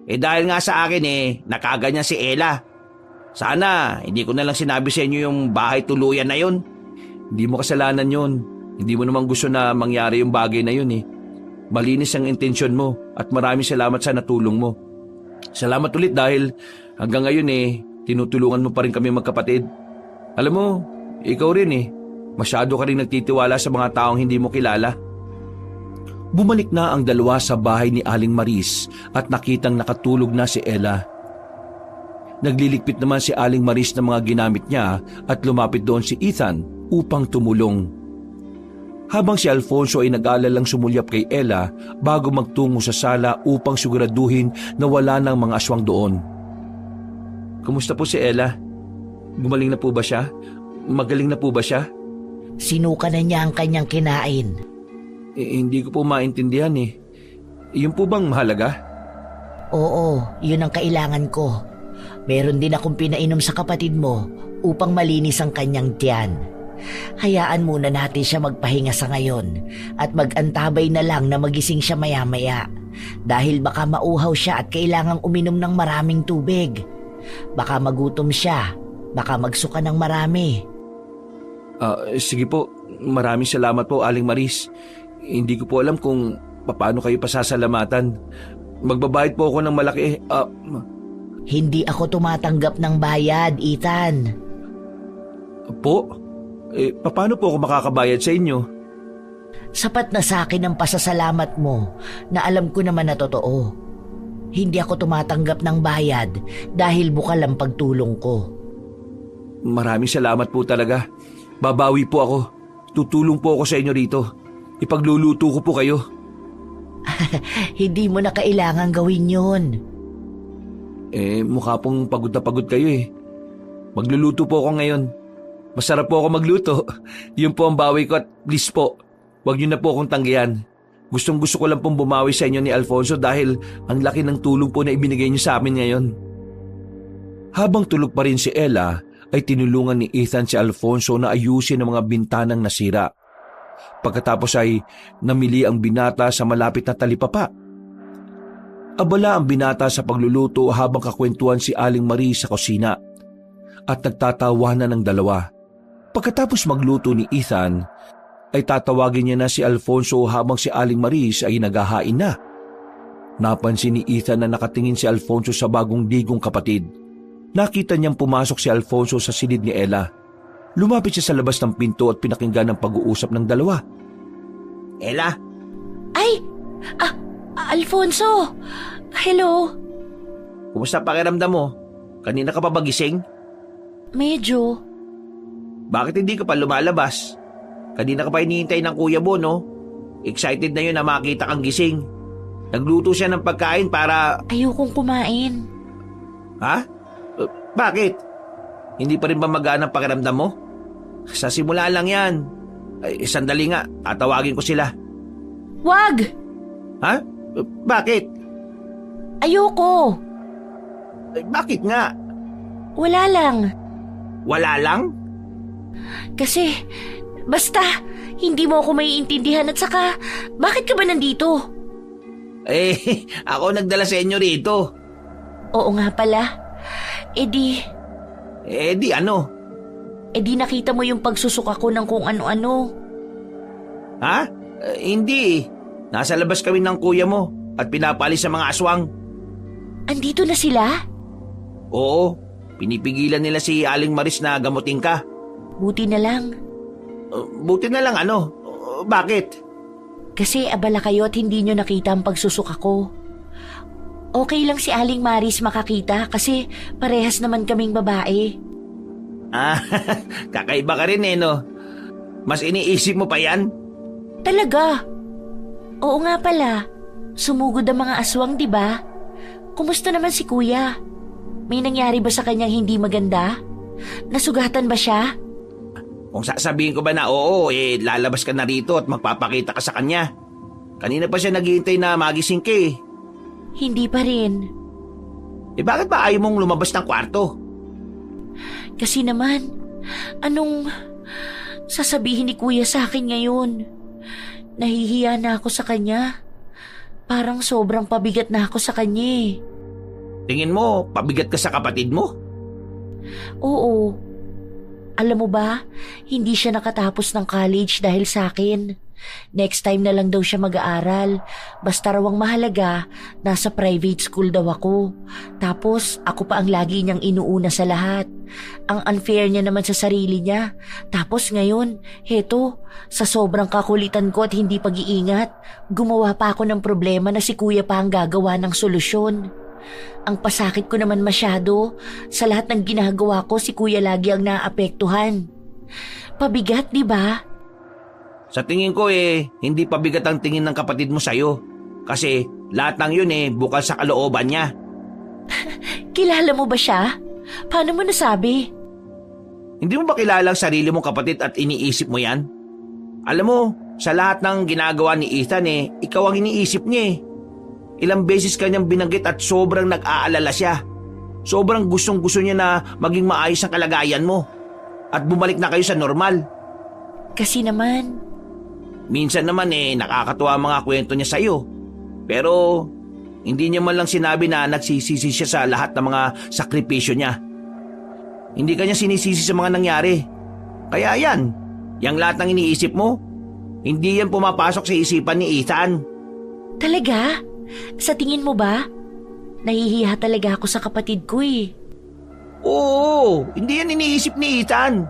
Dahil nga sa akin nakaganyan si Ella. Sana hindi ko na lang sinabi sa inyo yung bahay tuluyan na yun. Hindi mo kasalanan yun. Hindi mo naman gusto na mangyari yung bagay na yun Malinis ang intensyon mo at maraming salamat sa natulong mo. Salamat ulit dahil hanggang ngayon tinutulungan mo pa rin kami magkapatid. Alam mo, ikaw rin masyado ka rin nagtitiwala sa mga taong hindi mo kilala. Bumalik na ang dalawa sa bahay ni Aling Maris at nakitang nakatulog na si Ella. Nagliligpit naman si Aling Maris ng mga ginamit niya at lumapit doon si Ethan upang tumulong. Habang si Alfonso ay nag-aalalang sumulyap kay Ella bago magtungo sa sala upang siguraduhin na wala ng mga aswang doon. Kumusta po si Ella? Gumaling na po ba siya? Magaling na po ba siya? Sinuka na niya ang kanyang kinain. Hindi ko po maintindihan Yun po bang mahalaga? Oo, yun ang kailangan ko. Meron din akong pinainom sa kapatid mo upang malinis ang kanyang tiyan. Hayaan muna natin siya magpahinga sa ngayon at mag-antabay na lang na magising siya maya-maya dahil baka mauhaw siya at kailangang uminom ng maraming tubig. Baka magutom siya, baka magsuka ng marami. Sige po, maraming salamat po Aling Maris. Hindi ko po alam kung paano kayo pasasalamatan. Magbabayad po ako ng malaki. Hindi ako tumatanggap ng bayad, Ethan. Po? Paano po ako makakabayad sa inyo? Sapat na sa akin ang pasasalamat mo na alam ko naman na totoo. Hindi ako tumatanggap ng bayad dahil bukal ang pagtulong ko. Maraming salamat po talaga. Babawi po ako. Tutulong po ako sa inyo rito. Ipagluluto ko po kayo. Hindi mo na kailangan gawin yun. Mukha pong pagod na pagod kayo Magluluto po ako ngayon. Masarap po ako magluto. Yun po ang bawi ko at please po, huwag niyo na po akong tanggihan. Gustong gusto ko lang pong bumawi sa inyo ni Alfonso dahil ang laki ng tulong po na ibinigay niyo sa amin ngayon. Habang tulog pa rin si Ella, ay tinulungan ni Ethan si Alfonso na ayusin ang mga bintanang nasira. Pagkatapos ay namili ang binata sa malapit na talipapa. Abala ang binata sa pagluluto habang kakwentuhan si Aling Marie sa kusina at nagtatawanan ng dalawa. Pagkatapos magluto ni Ethan, ay tatawagin niya na si Alfonso habang si Aling Maris ay naghahain na. Napansin ni Ethan na nakatingin si Alfonso sa bagong digong kapatid. Nakita niyang pumasok si Alfonso sa silid ni Ella. Lumapit siya sa labas ng pinto at pinakinggan ang pag-uusap ng dalawa. Ella? Ay! Alfonso! Hello? Kumusta pakiramdam mo? Kanina ka pa ba gising? Medyo. Bakit hindi ka pa lumalabas? Kanina ka pa hinihintay ng kuya mo, no? Excited na yun na makita kang gising. Nagluto siya ng pagkain para... Ayokong kumain. Ha? Bakit? Hindi pa rin ba magaan ang pakiramdam mo? Sa simula lang yan. Sandali nga, tatawagin ko sila. Wag! Ha? Bakit? Ayoko! Bakit nga? Wala lang. Wala lang? Kasi, basta, hindi mo ako maiintindihan at saka, bakit ka ba nandito? Ako nagdala sa inyo rito. Oo nga pala. Eh di Ano? Eh di nakita mo yung pagsusuka ko ng kung ano-ano. Ha? Hindi. Nasa labas kami ng kuya mo at pinapalis sa mga aswang. Andito na sila? Oo, pinipigilan nila si Aling Maris na gamutin ka. Buti na lang. Buti na lang ano? Bakit? Kasi abala kayo at hindi nyo nakita ang pagsusuka ko. Okay lang si Aling Maris makakita kasi parehas naman kaming babae. Kakaiba ka rin no? Mas iniisip mo pa yan? Talaga? Oo nga pala. Sumugod ang mga aswang, di ba? Kumusta naman si kuya? May nangyari ba sa kanyang hindi maganda? Nasugatan ba siya? Kung sasabihin ko ba na oo, lalabas ka na rito at magpapakita ka sa kanya. Kanina pa siya naghihintay na magising ka Hindi pa rin. Bakit ba ayaw mong lumabas ng kwarto? Kasi naman, anong sasabihin ni kuya sa akin ngayon? Nahihiya na ako sa kanya. Parang sobrang pabigat na ako sa kanya Tingin mo, pabigat ka sa kapatid mo? Oo. Alam mo ba, hindi siya nakatapos ng college dahil sa akin. Next time na lang daw siya mag-aaral. Basta raw ang mahalaga, nasa private school daw ako. Tapos ako pa ang lagi niyang inuuna sa lahat. Ang unfair niya naman sa sarili niya. Tapos ngayon, heto, sa sobrang kakulitan ko at hindi pag-iingat, gumawa pa ako ng problema na si kuya pa ang gagawa ng solusyon. Ang pasakit ko naman masyado. Sa lahat ng ginagawa ko, si kuya lagi ang naapektuhan. Pabigat, di ba? Sa tingin ko hindi pabigat ang tingin ng kapatid mo sa'yo. Kasi lahat ng yun bukal sa kalooban niya. Kilala mo ba siya? Paano mo nasabi? Hindi mo ba kilala ang sarili mong kapatid at iniisip mo yan? Alam mo, sa lahat ng ginagawa ni Ethan ikaw ang iniisip niya Ilang beses kanyang binanggit at sobrang nag-aalala siya. Sobrang gustong-gusto niya na maging maayos ang kalagayan mo. At bumalik na kayo sa normal. Kasi naman, Minsan naman nakakatuwa ang mga kwento niya sa'yo. Pero hindi niya man lang sinabi na nagsisisi siya sa lahat ng mga sakripisyo niya. Hindi kanya sinisisi sa mga nangyari. Kaya yan, yung lahat ng iniisip mo, hindi yan pumapasok sa isipan ni Ethan. talaga? Sa tingin mo ba? Nahihiya talaga ako sa kapatid ko Oo, hindi yan iniisip ni Ethan.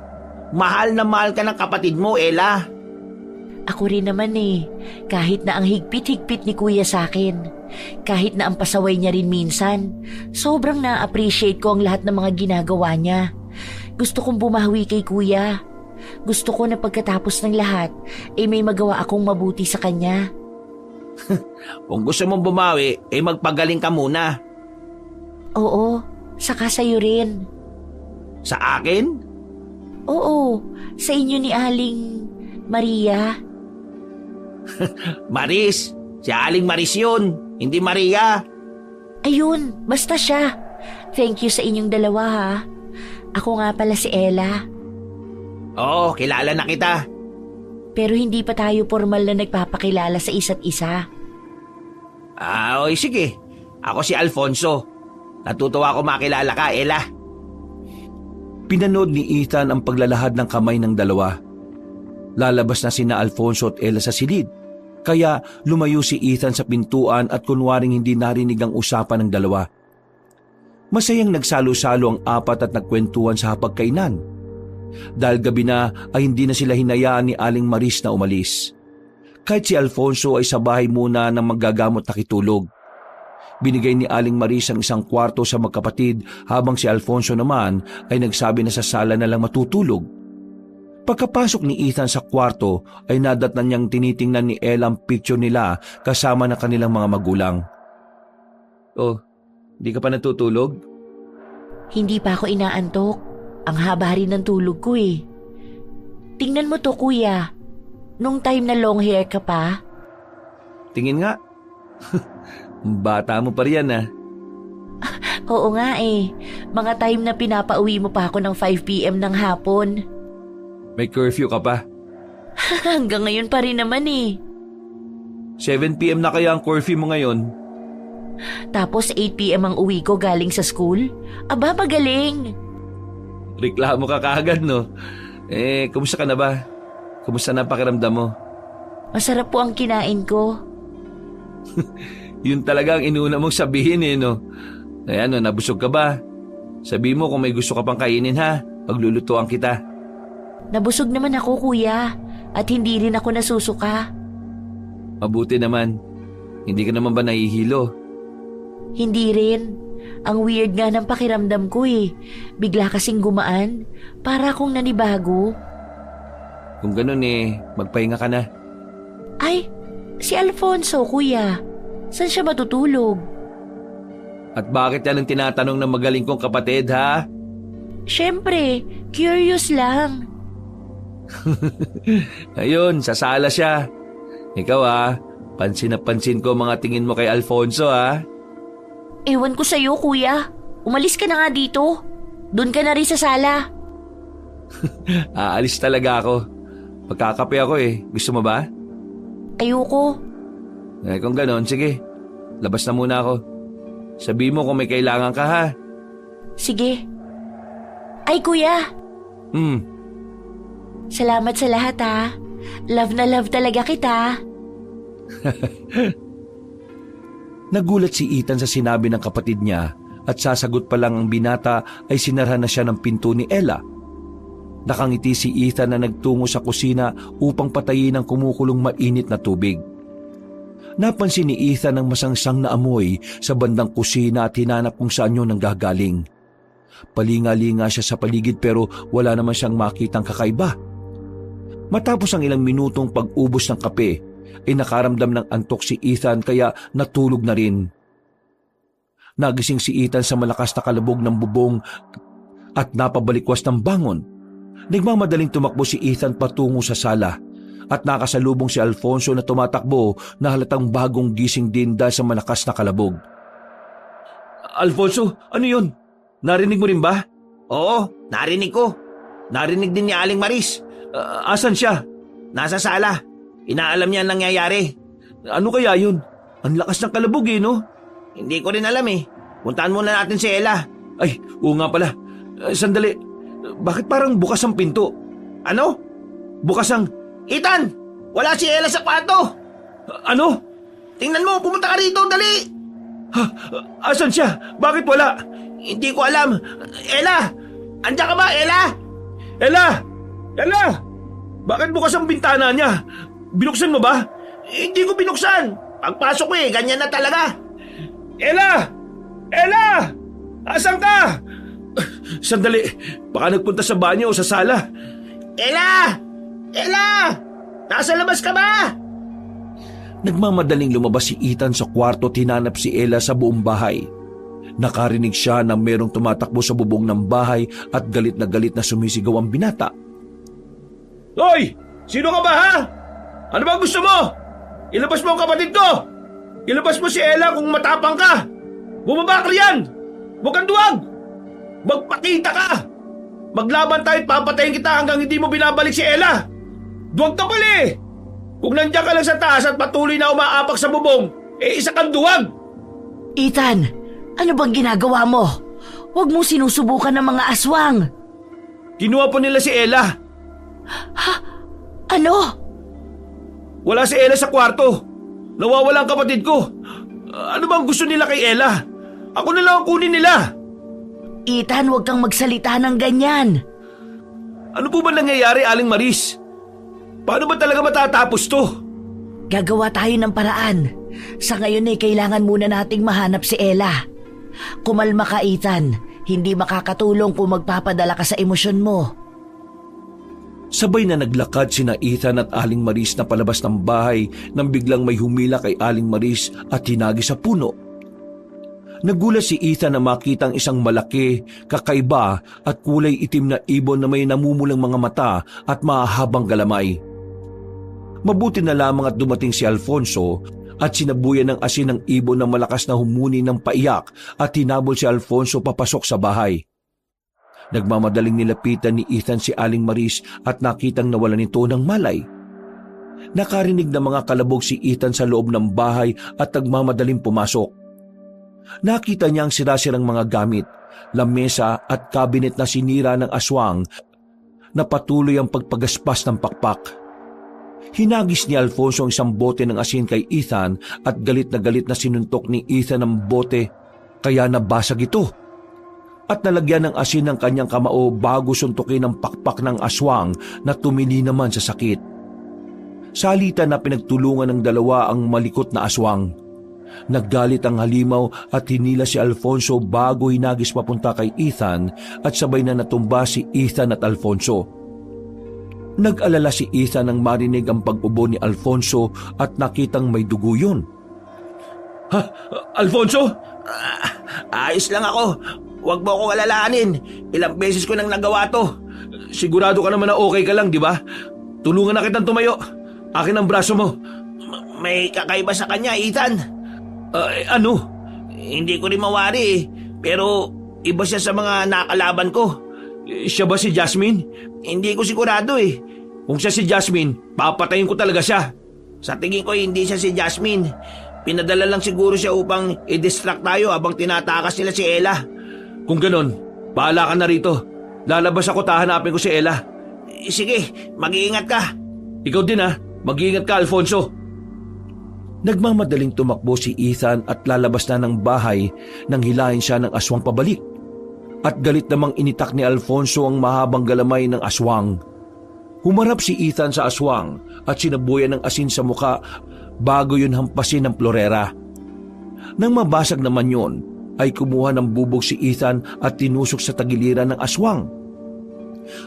Mahal na mahal ka ng kapatid mo, Ella. Ako rin naman kahit na ang higpit-higpit ni kuya sa akin. Kahit na ang pasaway niya rin minsan. Sobrang na-appreciate ko ang lahat ng mga ginagawa niya. Gusto kong bumawi kay kuya. Gusto ko na pagkatapos ng lahat, may magawa akong mabuti sa kanya. Kung gusto mong bumawi, magpagaling ka muna. Oo, saka sa'yo rin. Sa akin? Oo, sa inyo ni Aling Maria. Maris, si Aling Maris yun, hindi Maria. Ayun, basta siya. Thank you sa inyong dalawa ha. Ako nga pala si Ella. Oo, kilala na kita. Pero hindi pa tayo formal na nagpapakilala sa isa't isa. Oy, sige. Ako si Alfonso. Natutuwa ako makilala ka, Ella. Pinanood ni Ethan ang paglalahad ng kamay ng dalawa. Lalabas na sina Alfonso at Ella sa silid. Kaya lumayo si Ethan sa pintuan at kunwaring hindi narinig ang usapan ng dalawa. Masayang nagsalo-salo ang apat at nagkwentuhan sa hapagkainan. Dahil gabi na ay hindi na sila hinayaan ni Aling Maris na umalis. Kahit si Alfonso ay sa bahay muna ng maggagamot na kitulog. Binigay ni Aling Maris ang isang kwarto sa magkapatid habang si Alfonso naman ay nagsabi na sa sala na lang matutulog. Pagkapasok ni Ethan sa kwarto ay nadatnan niyang tinitingnan ni Ella ang picture nila kasama ng kanilang mga magulang. Oh, di ka pa natutulog? Hindi pa ako inaantok. Ang haba rin ng tulog ko Tingnan mo to kuya. Nung time na long hair ka pa. Tingin nga. Bata mo pa riyan Oo nga Mga time na pinapauwi mo pa ako ng 5 p.m. ng hapon. May curfew ka pa. Hanggang ngayon pa rin naman 7 p.m. na kaya ang curfew mo ngayon? Tapos 8 p.m. ang uwi ko galing sa school? Aba, magaling! Reklamo ka kaagad, no? Kumusta ka na ba? Kumusta na pakiramdam mo? Masarap po ang kinain ko. Yun talaga ang inuna mong sabihin no? Kaya nabusog ka ba? Sabi mo kung may gusto ka pang kainin ha, paglulutuan kita. Nabusog naman ako kuya, at hindi rin ako nasusuka. Mabuti naman. Hindi ka naman ba nahihilo? Hindi rin. Ang weird nga ng pakiramdam ko Bigla kasing gumaan, para akong nanibago. Kung ganun magpahinga ka na. Ay, si Alfonso kuya. Saan siya matutulog? At bakit yan ang tinatanong ng magaling kong kapatid ha? Siyempre, curious lang. Ayun, sa sala siya. Ikaw pansin na pansin ko mga tingin mo kay Alfonso Ewan ko sa'yo kuya. Umalis ka na nga dito. Doon ka na rin sa sala. Aalis talaga ako. Magkakape ako Gusto mo ba? Ayoko. Kung ganon, sige. Labas na muna ako. Sabi mo kung may kailangan ka ha. Sige. Ay kuya, salamat sa lahat Love na love talaga kita. Nagulat si Ethan sa sinabi ng kapatid niya at sasagot pa lang ang binata ay sinara na siya ng pinto ni Ella. Nakangiti si Ethan na nagtungo sa kusina upang patayin ang kumukulong mainit na tubig. Napansin ni Ethan ang masangsang na amoy sa bandang kusina at hinanap kung saan yun nanggagaling. Palinga-linga siya sa paligid pero wala naman siyang makitang kakaiba. Matapos ang ilang minutong pag-ubos ng kape, ay nakaramdam ng antok si Ethan kaya natulog na rin. Nagising si Ethan sa malakas na kalabog ng bubong at napabalikwas ng bangon. Nagmamadaling tumakbo si Ethan patungo sa sala at nakasalubong si Alfonso na tumatakbo na halatang bagong gising din dahil sa malakas na kalabog. Alfonso, ano yun? Narinig mo rin ba? Oo, narinig ko. Narinig din ni Aling Maris. Asan siya? Nasa sala. Inaalam niya ang nangyayari. Ano kaya yun? Ang lakas ng kalabog no? Hindi ko rin alam Puntahan muna natin si Ella. Ay, oo nga pala. Sandali. Bakit parang bukas ang pinto? Ano? Bukas ang... Ethan! Wala si Ella sa kwarto! Ano? Tingnan mo, pumunta ka rito, dali! Asan siya? Bakit wala? Hindi ko alam. Ella! Andiyan ka ba, Ella? Ella! Ella! Bakit bukas ang bintana niya? Binuksan mo ba? Hindi ko binuksan. Pagpasok ko ganyan na talaga. Ella! Ella! Asan ka? Sandali, baka nagpunta sa banyo o sa sala. Ella! Ella! Nasa labas ka ba? Nagmamadaling lumabas si Ethan sa kwarto at hinanap si Ella sa buong bahay. Nakarinig siya na merong tumatakbo sa bubong ng bahay at galit na sumisigaw ang binata. Hoy! Sino ka ba ha? Ano ba gusto mo? Ilabas mo ang kapatid ko! Ilabas mo si Ella kung matapang ka! Bumaba ka riyan! Huwag kang duwag! Magpakita ka! Maglaban tayo at papatayin kita hanggang hindi mo binabalik si Ella! Duwag ka pala Kung nandiyan ka lang sa taas at patuloy na umaapak sa bubong, isa kang duwag! Ethan, ano bang ginagawa mo? Huwag mo sinusubukan ng mga aswang. Kinuha po nila si Ella. Ha? Ano? Wala si Ella sa kwarto. Nawawala ang kapatid ko. Ano bang gusto nila kay Ella? Ako na lang ang kunin nila. Ethan, huwag kang magsalita ng ganyan. Ano po ba nangyayari, Aling Maris? Paano ba talaga matatapos to? Gagawa tayo ng paraan. Sa ngayon kailangan muna nating mahanap si Ella. Kumalma ka, Ethan. Hindi makakatulong kung magpapadala ka sa emosyon mo. Sabay na naglakad sina Ethan at Aling Maris na palabas ng bahay nang biglang may humila kay Aling Maris at hinagi sa puno. Nagulat si Ethan na makita ang isang malaki, kakaiba at kulay itim na ibon na may namumulang mga mata at mahahabang galamay. Mabuti na lamang at dumating si Alfonso at sinabuyan ng asin ng ibon na malakas na humuni ng paiyak at hinabol si Alfonso papasok sa bahay. Nagmamadaling nilapitan ni Ethan si Aling Maris at nakitang nawala nito ng malay. Nakarinig ng mga kalabog si Ethan sa loob ng bahay at nagmamadaling pumasok. Nakita niya ang sirasirang mga gamit, lamesa at kabinet na sinira ng aswang na patuloy ang pagpagaspas ng pakpak. Hinagis ni Alfonso ang isang bote ng asin kay Ethan at galit na sinuntok ni Ethan ang bote kaya nabasag ito. At nalagyan ng asin ng kanyang kamao bago suntukin ang pakpak ng aswang na tumili naman sa sakit. Salita na pinagtulungan ng dalawa ang malikot na aswang. Naggalit ang halimaw at hinila si Alfonso bago hinagis papunta kay Ethan at sabay na natumba si Ethan at Alfonso. Nag-alala si Ethan nang marinig ang pag-ubo ni Alfonso at nakitang may dugo yun. Ha? Alfonso? Ayos lang ako. Huwag mo akong alalahanin. Ilang beses ko nang nagawa to. Sigurado ka naman na okay ka lang, di ba? Tulungan na kitang tumayo. Akin ang braso mo. May kakaiba sa kanya, Ethan. Ano? Hindi ko rin mawari pero iba siya sa mga nakalaban ko. Siya ba si Jasmine? Hindi ko sigurado Kung siya si Jasmine, papatayin ko talaga siya. Sa tingin ko hindi siya si Jasmine. Pinadala lang siguro siya upang i-distract tayo habang tinatakas nila si Ella. Kung ganon, bahala ka na rito. Lalabas ako, tahanapin ko si Ella. Sige, mag-iingat ka. Ikaw din mag-iingat ka, Alfonso. Nagmamadaling tumakbo si Ethan at lalabas na ng bahay nang hilahin siya ng aswang pabalik. At galit namang initak ni Alfonso ang mahabang galamay ng aswang. Humarap si Ethan sa aswang at sinabuyan ng asin sa muka bago yun hampasin ng plorera. Nang mabasag naman yun, ay kumuha ng bubog si Ethan at tinusok sa tagiliran ng aswang.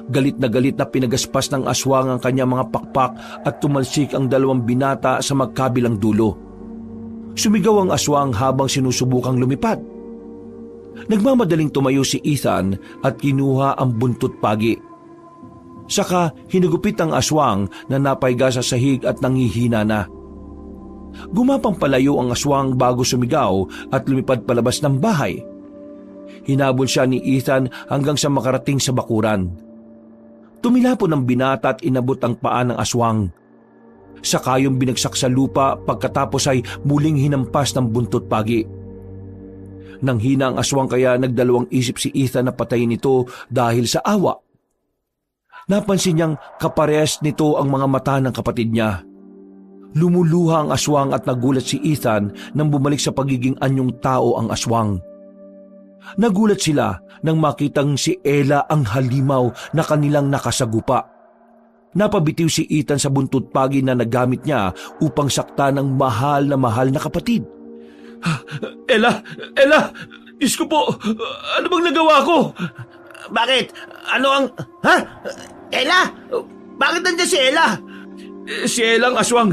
Galit na pinagaspas ng aswang ang kanyang mga pakpak at tumalsik ang dalawang binata sa magkabilang dulo. Sumigaw ang aswang habang sinusubukang lumipad. Nagmamadaling tumayo si Ethan at kinuha ang buntot pagi. Saka hinugupit ang aswang na napaiga sa sahig at nanghihina na. Gumapang palayo ang aswang bago sumigaw at lumipad palabas ng bahay. Hinabol siya ni Ethan hanggang sa makarating sa bakuran. Tumilapon ang binata at inabot ang paa ng aswang. Saka yung binagsak sa lupa pagkatapos ay muling hinampas ng buntot pagi. Nang hina ang aswang kaya nagdalawang isip si Ethan na patayin ito dahil sa awa. Napansin niyang kaparehas nito ang mga mata ng kapatid niya. Lumuluha ang aswang at nagulat si Ethan nang bumalik sa pagiging anyong tao ang aswang. Nagulat sila nang makitang si Ella ang halimaw na kanilang nakasagupa. Napabitiw si Ethan sa buntot pagi na nagamit niya upang sakta ng mahal na kapatid. Ella! Diyos ko po! Ano bang nagawa ko? Bakit? Ano ang... Ha? Ella? Bakit nandiyan si Ella? Si Ella ang aswang.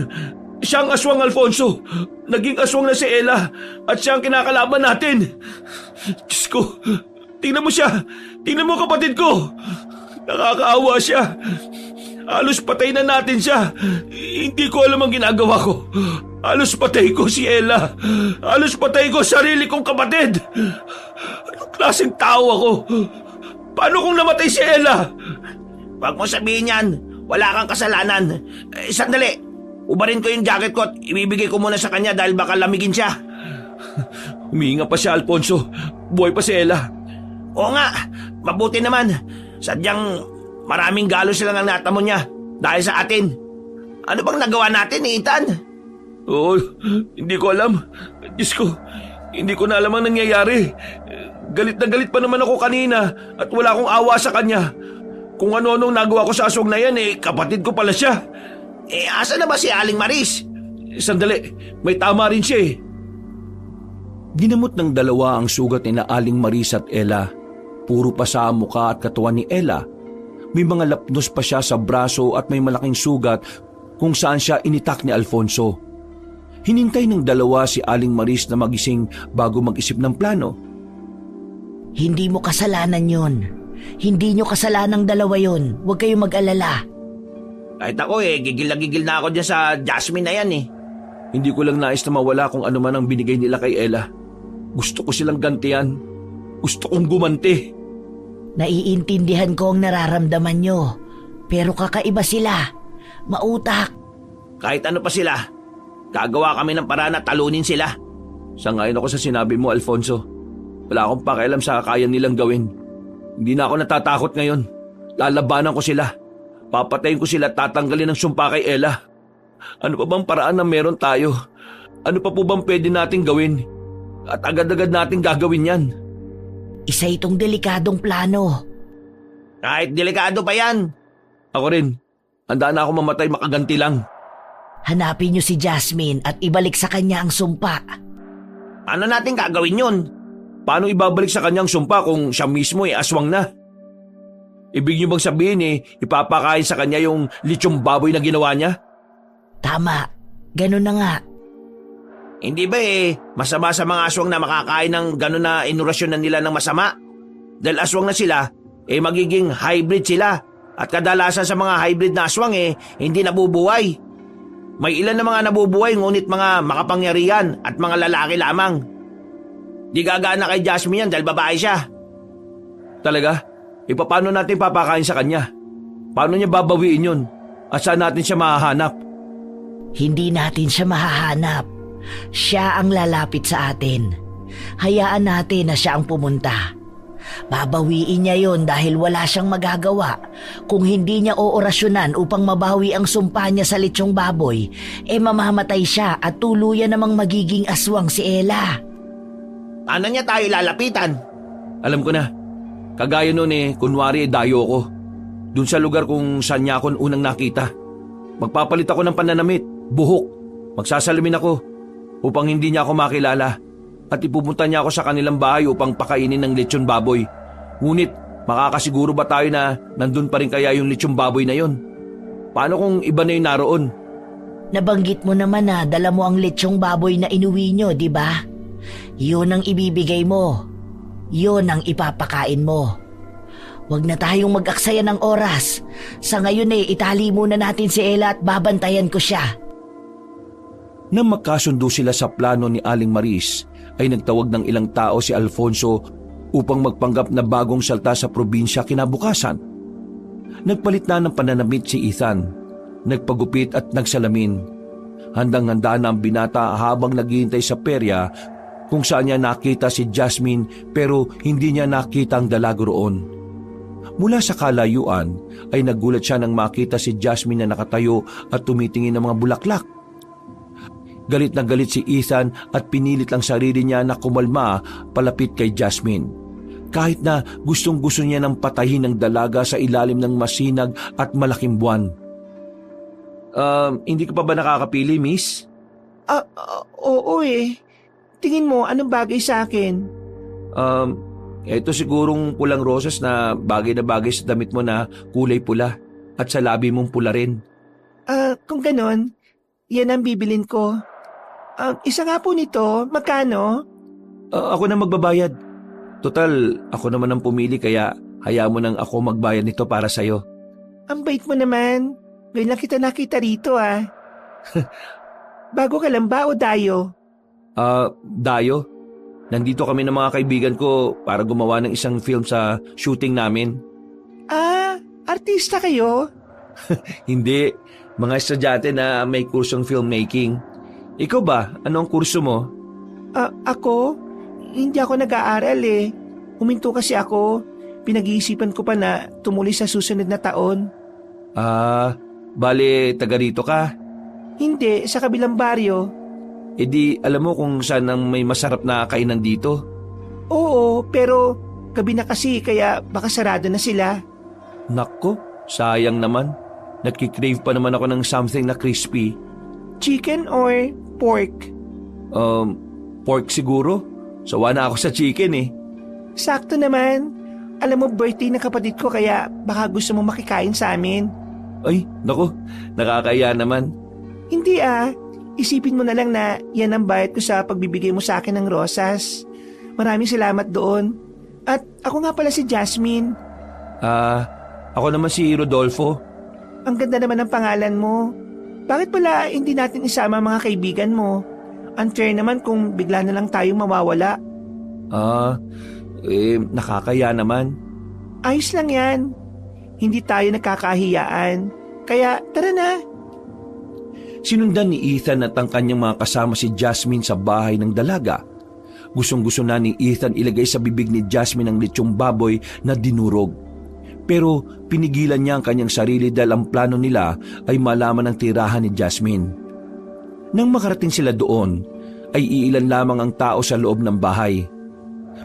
Siya ang aswang, Alfonso. Naging aswang na si Ella at siya ang kinakalaban natin. Diyos ko, tingnan mo siya. Tingnan mo kapatid ko. Nakakaawa siya. Halos patay na natin siya. Hindi ko alam ang ginagawa ko. Halos patay ko si Ella. Halos patay ko sarili kong kapatid. Anong klaseng tao ako? Paano kung namatay si Ella? Huwag mo sabihin yan. Wala kang kasalanan. Sandali. Ubarin ko yung jacket ko at ibibigay ko muna sa kanya dahil baka lamigin siya. Humihinga pa siya, Alfonso. Buhay pa si Ella. Oo nga. Mabuti naman. Sadyang maraming galo silang ang natamo niya dahil sa atin. Ano bang nagawa natin, Ethan? Oo, hindi ko alam. Diyos ko, hindi ko na alam ang nangyayari. Galit na galit pa naman ako kanina at wala akong awa sa kanya. Kung ano-anong nagawa ko sa aswang na yan, kapatid ko pala siya. Asa na ba si Aling Maris? Sandali, may tama rin siya Ginamot ng dalawa ang sugat ni na Aling Maris at Ella. Puro pa sa mukha at katawan ni Ella. May mga lapnos pa siya sa braso at may malaking sugat kung saan siya initak ni Alfonso. Hinintay ng dalawa si Aling Maris na magising bago mag-isip ng plano. Hindi mo kasalanan yun. Hindi nyo kasalanang dalawa yun. Huwag kayong mag-alala. Kahit ako gigil na ako dyan sa Jasmine na yan Hindi ko lang nais na mawala kung ano man ang binigay nila kay Ella. Gusto ko silang gantihan. Gusto kong gumanti. Naiintindihan ko ang nararamdaman nyo. Pero kakaiba sila. Mautak. Kahit ano pa sila, gagawa kami ng paraan na talunin sila. Sangayon ako sa sinabi mo, Alfonso. Wala akong pakialam sa kaya nilang gawin. Hindi na ako natatakot ngayon. Lalabanan ko sila. Papatayin ko sila at tatanggalin ang sumpa kay Ella. Ano pa bang paraan na meron tayo? Ano pa po bang pwede nating gawin? At agad-agad nating gagawin yan. Isa itong delikadong plano. Kahit delikado pa yan. Ako rin. Handa na ako mamatay makaganti lang. Hanapin niyo si Jasmine at ibalik sa kanya ang sumpa. Ano natin gagawin yun? Paano ibabalik sa kanyang sumpa kung siya mismo aswang na? Ibig niyo bang sabihin ipapakain sa kanya yung lechong baboy na ginawa niya? Tama. Ganun na nga. Hindi ba masama sa mga aswang na makakain ng gano'n na inurasyon na nila ng masama? Dahil aswang na sila, magiging hybrid sila. At kadalasan sa mga hybrid na aswang hindi nabubuhay. May ilan na mga nabubuhay ngunit mga makapangyarihan at mga lalaki lamang. Di gagana kay Jasmine yan dahil babae siya. Talaga? Paano natin papakain sa kanya? Paano niya babawiin yun? At saan natin siya mahahanap? Hindi natin siya mahahanap. Siya ang lalapit sa atin. Hayaan natin na siya ang pumunta. Babawiin niya yon dahil wala siyang magagawa. Kung hindi niya oorasyonan upang mabawi ang sumpa niya sa lechong baboy, mamamatay siya at tuluyan namang magiging aswang si Ella. Ano niya tayo lalapitan? Alam ko na. Kagaya nun kunwari dayo ko. Doon sa lugar kung saan niya ako unang nakita. Magpapalit ako ng pananamit, buhok. Magsasalamin ako upang hindi niya ako makilala. At ipupunta niya ako sa kanilang bahay upang pakainin ng lechon baboy. Ngunit makakasiguro ba tayo na nandun pa rin kaya yung lechon baboy na yon? Paano kung iba na yung naroon? Nabanggit mo naman na dala mo ang lechong baboy na inuwi nyo, di ba? Yun ang ibibigay mo. Yun ang ipapakain mo. Huwag na tayong mag-aksaya ng oras. Sa ngayon itali muna natin si Ella at babantayan ko siya. Nang magkasundo sila sa plano ni Aling Maris, ay nagtawag ng ilang tao si Alfonso upang magpanggap na bagong salta sa probinsya kinabukasan. Nagpalit na ng pananamit si Ethan, nagpagupit at nagsalamin. Handang-handa na ang binata habang naghihintay sa perya kung saan niya nakita si Jasmine pero hindi niya nakita ang dalaga roon. Mula sa kalayuan ay nagulat siya nang makita si Jasmine na nakatayo at tumitingin ng mga bulaklak. Galit na galit si Ethan at pinilit ang sarili niya na kumalma palapit kay Jasmine. Kahit na gustong-gusto niya nang patahin ng dalaga sa ilalim ng masinag at malaking buwan. Hindi ka pa ba nakakapili, miss? Oo Tingin mo, anong bagay sa akin? Ito sigurong pulang rosas na bagay sa damit mo na kulay pula at sa labi mong pula rin. Kung ganon, yan ang bibilin ko. Isa nga po nito, magkano? Ako na magbabayad. Total, ako naman ang pumili kaya hayaan mo nang ako magbayad nito para sa'yo. Ang bait mo naman. Ngayon lang kita nakita rito Bago ka lang ba o dayo? Dayo. Nandito kami ng mga kaibigan ko para gumawa ng isang film sa shooting namin. Artista kayo? Hindi, mga estudyante na may kursong filmmaking. Ikaw ba? Ano ang kurso mo? Ako? Hindi ako nag-aaral Huminto kasi ako. Pinag-iisipan ko pa na tumuli sa susunod na taon. Bale, taga rito ka? Hindi, sa kabilang baryo. E di, alam mo kung saan ang may masarap na kainan dito? Oo, pero gabi na kasi kaya baka sarado na sila. Nako, sayang naman. Nagkikrave pa naman ako ng something na crispy. Chicken or pork? Pork siguro. Sawa na ako sa chicken Sakto naman. Alam mo, birthday ng kapatid ko kaya baka gusto mo makikain sa amin. Ay, nako, nakakaya naman. Hindi Isipin mo na lang na yan ang bayad ko sa pagbibigay mo sa akin ng rosas. Maraming salamat doon. At ako nga pala si Jasmine. Ako naman si Rodolfo. Ang ganda naman ng pangalan mo. Bakit pala hindi natin isama ang mga kaibigan mo? Unfair naman kung bigla na lang tayong mawawala. Nakakaya naman. Ayos lang yan. Hindi tayo nagkakahiyaan. Kaya tara na. Sinundan ni Ethan at ang kanyang mga kasama si Jasmine sa bahay ng dalaga. Gustong-gusto na ni Ethan ilagay sa bibig ni Jasmine ang lechong baboy na dinurog. Pero pinigilan niya ang kanyang sarili dahil ang plano nila ay malaman ang tirahan ni Jasmine. Nang makarating sila doon, ay iilan lamang ang tao sa loob ng bahay.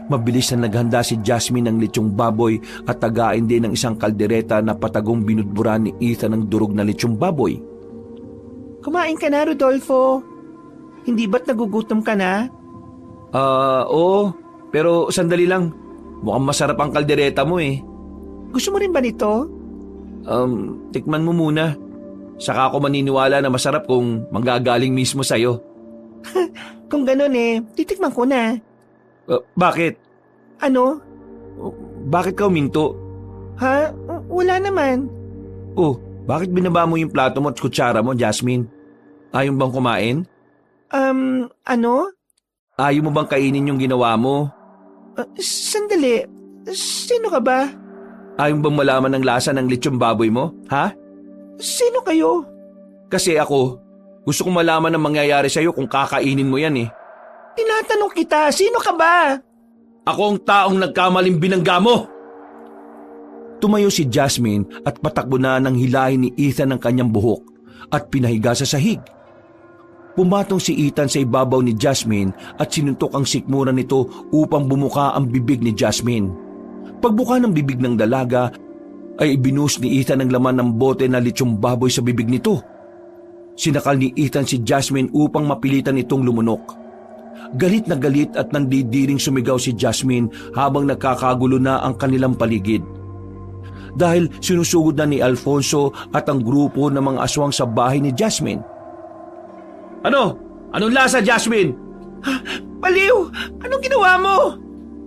Mabilis na naghanda si Jasmine ng lechong baboy at tagain din ng isang kaldereta na patagong binudburan ni Ethan ang durog na lechong baboy. Kumain ka na, Rodolfo. Hindi ba't nagugutom ka na? Oo. Pero sandali lang. Mukhang masarap ang kaldereta mo Gusto mo rin ba nito? Tikman mo muna. Saka ako maniniwala na masarap kung manggagaling mismo sa'yo. Kung ganun titikman ko na. Bakit? Ano? Bakit ka uminto? Ha? Wala naman. Bakit binaba mo yung plato mo at kutsara mo, Jasmine? Ayaw bang kumain? Ano? Ayaw mo bang kainin yung ginawa mo? Sandali. Sino ka ba? Ayaw bang malaman ng lasa ng lechong baboy mo? Ha? Sino kayo? Kasi ako, gusto kong malaman ang mangyayari sa'yo kung kakainin mo yan Tinatanong kita, sino ka ba? Ako ang taong nagkamaling binangga mo. Tumayo si Jasmine at patakbo na nang hilahin ni Ethan ang kanyang buhok at pinahiga sa sahig. Pumatong si Ethan sa ibabaw ni Jasmine at sinuntok ang sikmura nito upang bumuka ang bibig ni Jasmine. Pagbuka ng bibig ng dalaga ay ibinuhos ni Ethan ang laman ng bote na lechong baboy sa bibig nito. Sinakal ni Ethan si Jasmine upang mapilitan itong lumunok. Galit na galit at nandidiring sumigaw si Jasmine habang nagkakagulo na ang kanilang paligid. Dahil sinusugod na ni Alfonso at ang grupo ng mga aswang sa bahay ni Jasmine. Ano? Anong lasa, Jasmine? Baliw! Anong ginawa mo?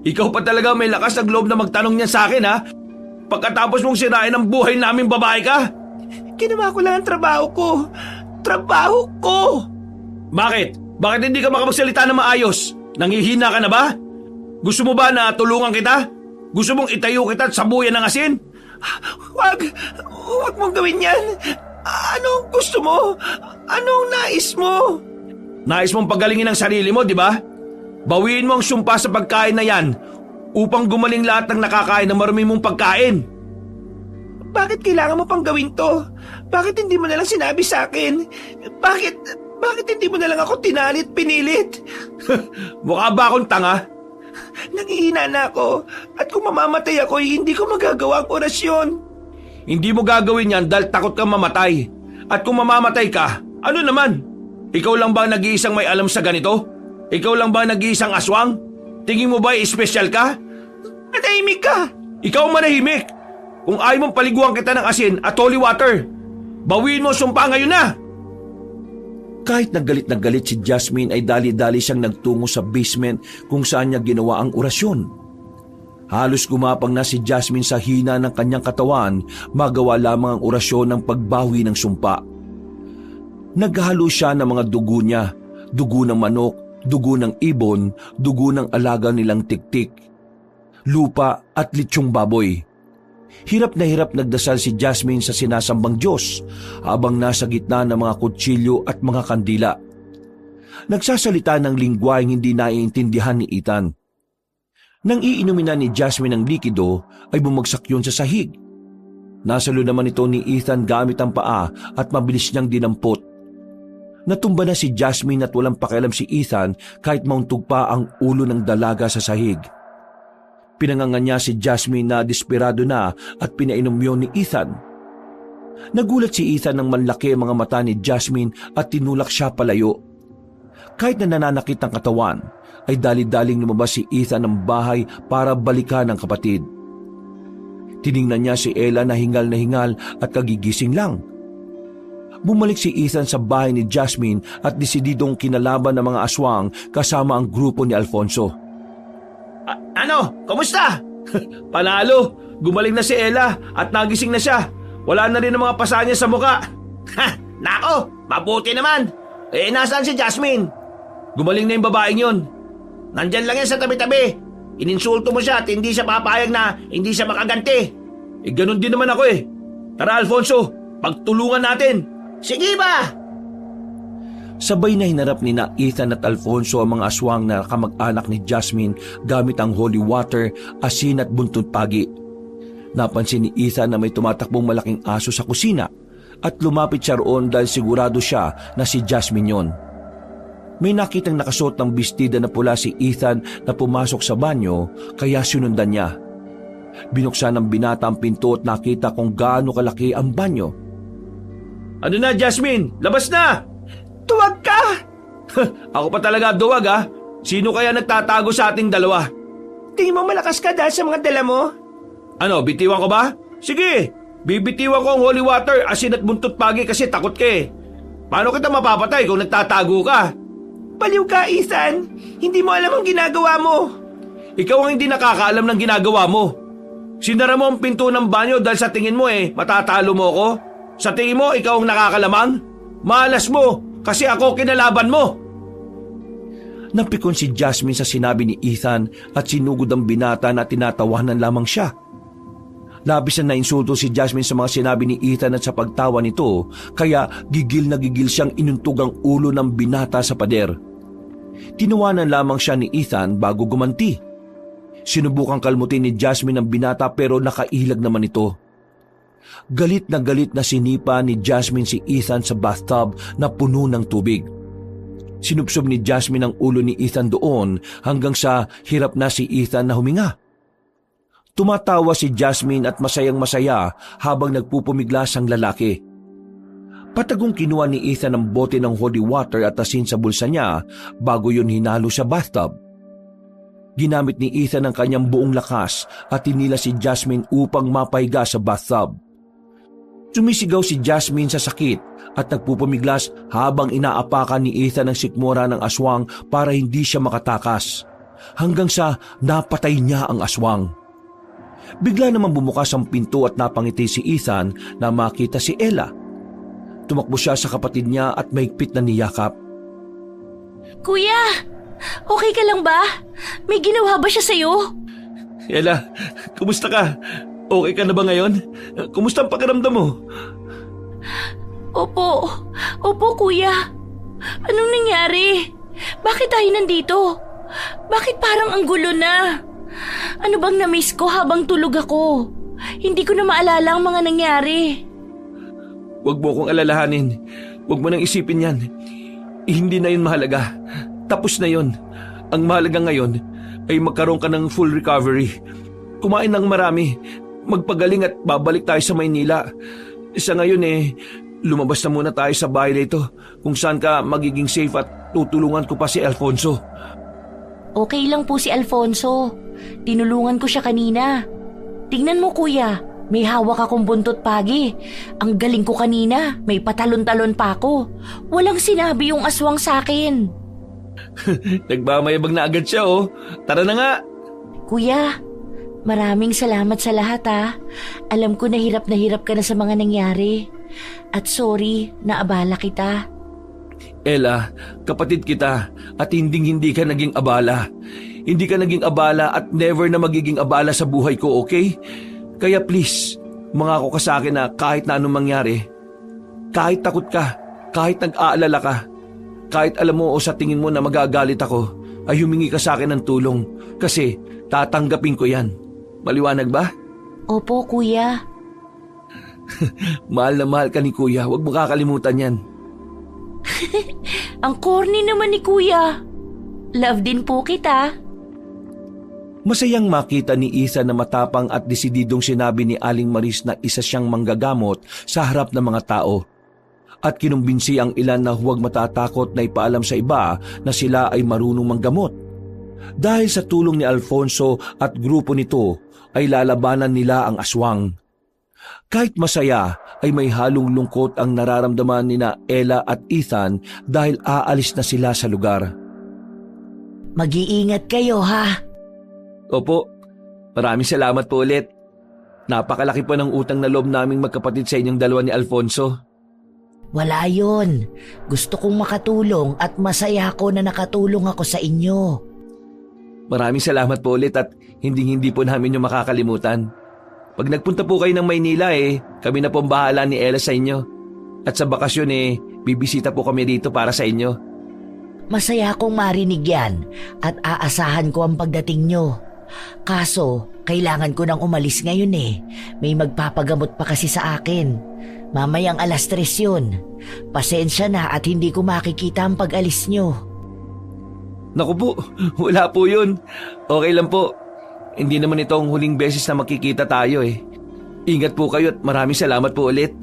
Ikaw pa talaga may lakas ng loob na magtanong niya sa akin, ha? Pagkatapos mong sirain ang buhay naming babae ka? Ginawa ko lang ang trabaho ko. Trabaho ko! Bakit? Bakit hindi ka makapagsalita na maayos? Nangihina ka na ba? Gusto mo ba na tulungan kita? Gusto mong itayo kita at sabuyan ng asin? Wag mong gawin yan. Anong gusto mo? Anong nais mo? Nais mong pagalingin ang sarili mo, di ba? Bawiin mo ang sumpa sa pagkain na yan upang gumaling lahat ng nakakain ng marumi mong pagkain. Bakit kailangan mo pang gawin to? Bakit hindi mo na lang sinabi sa akin? Bakit hindi mo na lang ako tinalit, pinilit? Mukha ba akong tanga? Nangihina na ako at kung mamamatay ako, hindi ko magagawa ang orasyon. Hindi mo gagawin yan dahil takot kang mamatay. At kung mamamatay ka, ano naman? Ikaw lang ba nag-iisang may alam sa ganito? Ikaw lang ba nag-iisang aswang? Tingin mo ba espesyal ka? Manahimik ka! Ikaw ang manahimik! Kung ayaw mong paliguan kita ng asin at holy water, bawiin mo ang sumpa ngayon na! Kahit na galit si Jasmine ay dali-dali siyang nagtungo sa basement kung saan niya ginawa ang orasyon. Halos gumapang na si Jasmine sa hina ng kanyang katawan, magawa lamang ang orasyon ng pagbawi ng sumpa. Naghalo siya ng mga dugo niya, dugo ng manok, dugo ng ibon, dugo ng alaga nilang tiktik, lupa at lechong baboy. Hirap na hirap nagdasal si Jasmine sa sinasambang Diyos habang nasa gitna ng mga kutsilyo at mga kandila. Nagsasalita ng lingwaheng hindi naiintindihan ni Ethan. Nang iinumin na ni Jasmine ang likido ay bumagsak yun sa sahig. Nasalo naman ito ni Ethan gamit ang paa at mabilis niyang dinampot. Natumba na si Jasmine at walang pakialam si Ethan kahit mauntog pa ang ulo ng dalaga sa sahig. Pinangangan niya si Jasmine na desperado na at pinainom yun ni Ethan. Nagulat si Ethan nang manlaki ang mga mata ni Jasmine at tinulak siya palayo. Kahit na nananakit ang katawan, ay dali-daling lumabas si Ethan ng bahay para balikan ang kapatid. Tiningnan niya si Ella na hingal at kagigising lang. Bumalik si Ethan sa bahay ni Jasmine at desididong kinalaban ng mga aswang kasama ang grupo ni Alfonso. Ano? Kumusta? Panalo! Gumaling na si Ella at nagising na siya. Wala na rin ang mga pasa niya sa muka. Nako! Mabuti naman! Nasaan si Jasmine? Gumaling na yung babaeng yun. Nandyan lang yan sa tabi-tabi. Ininsulto mo siya at hindi siya papayag na hindi siya makaganti. Ganun din naman ako eh. Tara Alfonso, pagtulungan natin. Sige ba? Sabay na hinarap ni na Ethan at Alfonso ang mga aswang na kamag-anak ni Jasmine gamit ang holy water, asin at buntut pagi. Napansin ni Ethan na may tumatakbong malaking aso sa kusina at lumapit siya roon dahil sigurado siya na si Jasmine yon. May nakitang nakasuot ng bestida na pula si Ethan na pumasok sa banyo kaya sinundan niya. Binuksan ng binata ang pinto at nakita kung gaano kalaki ang banyo. Ano na Jasmine? Labas na! Tuwag ka! Ako pa talaga duwag ha? Sino kaya nagtatago sa ating dalawa? Tingin mo malakas ka dahil sa mga dala mo? Ano, bitiwan ko ba? Sige, bibitiwan ko ang holy water, asin at buntut pagi kasi takot ka eh. Paano kita mapapatay kung nagtatago ka? Baliw ka, Ethan! Hindi mo alam ang ginagawa mo! Ikaw ang hindi nakakaalam ng ginagawa mo. Sinara mo ang pinto ng banyo dahil sa tingin mo matatalo mo ako? Sa tingin mo, ikaw ang nakakalamang? Malas mo, kasi ako kinalaban mo. Napikon si Jasmine sa sinabi ni Ethan at sinugod ang binata na tinatawanan lamang siya. Labis na nainsulto si Jasmine sa mga sinabi ni Ethan at sa pagtawa nito, kaya gigil na gigil siyang inuntog ang ulo ng binata sa pader. Tinawanan lamang siya ni Ethan bago gumanti. Sinubukang kalmutin ni Jasmine ang binata pero nakailag naman ito. Galit na sinipa ni Jasmine si Ethan sa bathtub na puno ng tubig. Sinubsob ni Jasmine ang ulo ni Ethan doon hanggang sa hirap na si Ethan na huminga. Tumatawa si Jasmine at masayang-masaya habang nagpupumiglas ang lalaki. Patagong kinuha ni Ethan ang bote ng holy water at asin sa bulsa niya bago yun hinalo sa bathtub. Ginamit ni Ethan ang kanyang buong lakas at tinila si Jasmine upang mapahiga sa bathtub. Sumisigaw si Jasmine sa sakit at nagpupumiglas habang inaapakan ni Ethan ang sikmura ng aswang para hindi siya makatakas, hanggang sa napatay niya ang aswang. Bigla naman bumukas ang pinto at napangiti si Ethan na makita si Ella. Tumakbo siya sa kapatid niya at mahigpit na niyakap. Kuya, okay ka lang ba? May ginawa ba siya sa'yo? Ella, kumusta ka? Okay ka na ba ngayon? Kumusta ang pakiramdam mo? Opo kuya. Anong nangyari? Bakit tayo nandito? Bakit parang ang gulo na? Ano bang na-miss ko habang tulog ako? Hindi ko na maalala ang mga nangyari. Huwag mo akong alalahanin. Huwag mo nang isipin yan. Hindi na yun mahalaga. Tapos na yun. Ang mahalaga ngayon ay magkaroon ka ng full recovery. Kumain ng marami. Magpagaling at babalik tayo sa Maynila. Sa ngayon lumabas na muna tayo sa bahay nito kung saan ka magiging safe at tutulungan ko pa si Alfonso. Okay lang po si Alfonso. Tinulungan ko siya kanina. Tingnan mo kuya, may hawak akong buntot pagi. Ang galing ko kanina, may patalon-talon pa ako. Walang sinabi yung aswang sa akin. Nagmamayabang na agad siya Tara na nga. Kuya, maraming salamat sa lahat Alam ko na hirap ka na sa mga nangyari. At sorry, naabala kita. Ella, kapatid kita at hindi ka naging abala. Hindi ka naging abala at never na magiging abala sa buhay ko, okay? Kaya please, mangako ka sa akin na kahit na anong mangyari, kahit takot ka, kahit nag-aalala ka, kahit alam mo o sa tingin mo na magagalit ako, ay humingi ka sa akin ng tulong kasi tatanggapin ko yan. Maliwanag ba? Opo, kuya. Mahal na mahal ka ni kuya, huwag mo kakalimutan yan. Ang corny naman ni kuya. Love din po kita. Masayang makita ni Ethan na matapang at desididong sinabi ni Aling Maris na isa siyang manggagamot sa harap ng mga tao. At kinumbinsi ang ilan na huwag matatakot na ipaalam sa iba na sila ay marunong manggamot. Dahil sa tulong ni Alfonso at grupo nito ay lalabanan nila ang aswang. Kahit masaya ay may halong lungkot ang nararamdaman nina Ella at Ethan dahil aalis na sila sa lugar. Mag-iingat kayo ha. Opo, maraming salamat po ulit. Napakalaki po ng utang na loob naming magkapatid sa inyong dalawa ni Alfonso. Wala yon. Gusto kong makatulong at masaya ako na nakatulong ako sa inyo. Maraming salamat po ulit at hindi po namin yung makakalimutan. Pag nagpunta po kayo ng Maynila kami na po ang bahala ni Ella sa inyo. At sa bakasyon bibisita po kami dito para sa inyo. Masaya akong marinig yan at aasahan ko ang pagdating nyo. Kaso, kailangan ko nang umalis ngayon May magpapagamot pa kasi sa akin. Mamayang 3:00 yun. Pasensya na at hindi ko makikita ang pag-alis nyo. Naku po, wala po yun. Okay lang po. Hindi naman ito ang huling beses na makikita tayo Ingat po kayo at maraming salamat po ulit.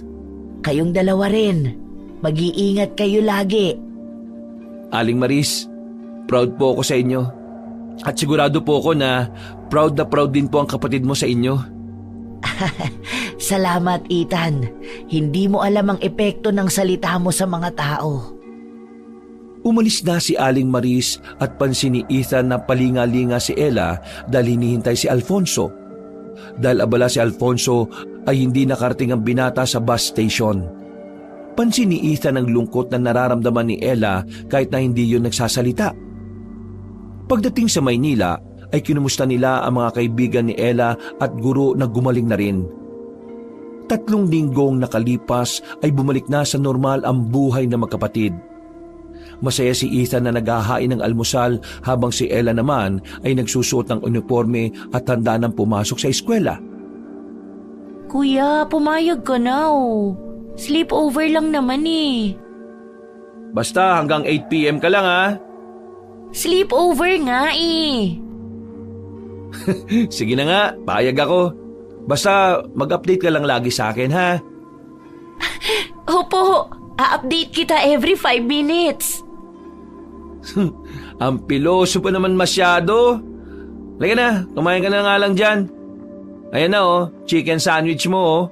Kayong dalawa rin. Mag-iingat kayo lagi. Aling Maris, proud po ako sa inyo. At sigurado po ako na proud din po ang kapatid mo sa inyo. Salamat, Ethan. Hindi mo alam ang epekto ng salita mo sa mga tao. Umalis na si Aling Maris at pansin ni Ethan na palinga-linga si Ella dahil hinihintay si Alfonso. Dahil abala si Alfonso ay hindi nakarating ang binata sa bus station. Pansin ni Ethan ang lungkot na nararamdaman ni Ella kahit na hindi yun nagsasalita. Pagdating sa Maynila ay kinumusta nila ang mga kaibigan ni Ella at guro na gumaling na rin. 3 linggong nakalipas ay bumalik na sa normal ang buhay ng magkapatid. Masaya si Ethan na naghahain ng almusal habang si Ella naman ay nagsusuot ng uniforme at handa nang pumasok sa eskwela. Kuya, pumayag ka na oh. Sleepover lang naman eh. Basta hanggang 8 p.m. ka lang ha. Sleepover nga eh. Sige na nga, payag ako. Basta mag-update ka lang lagi sa akin ha. Opo, a-update kita every 5 minutes. Ang piloso pa naman masyado. Lagi na, kumain ka na nga lang dyan. Ayan na oh, chicken sandwich mo oh.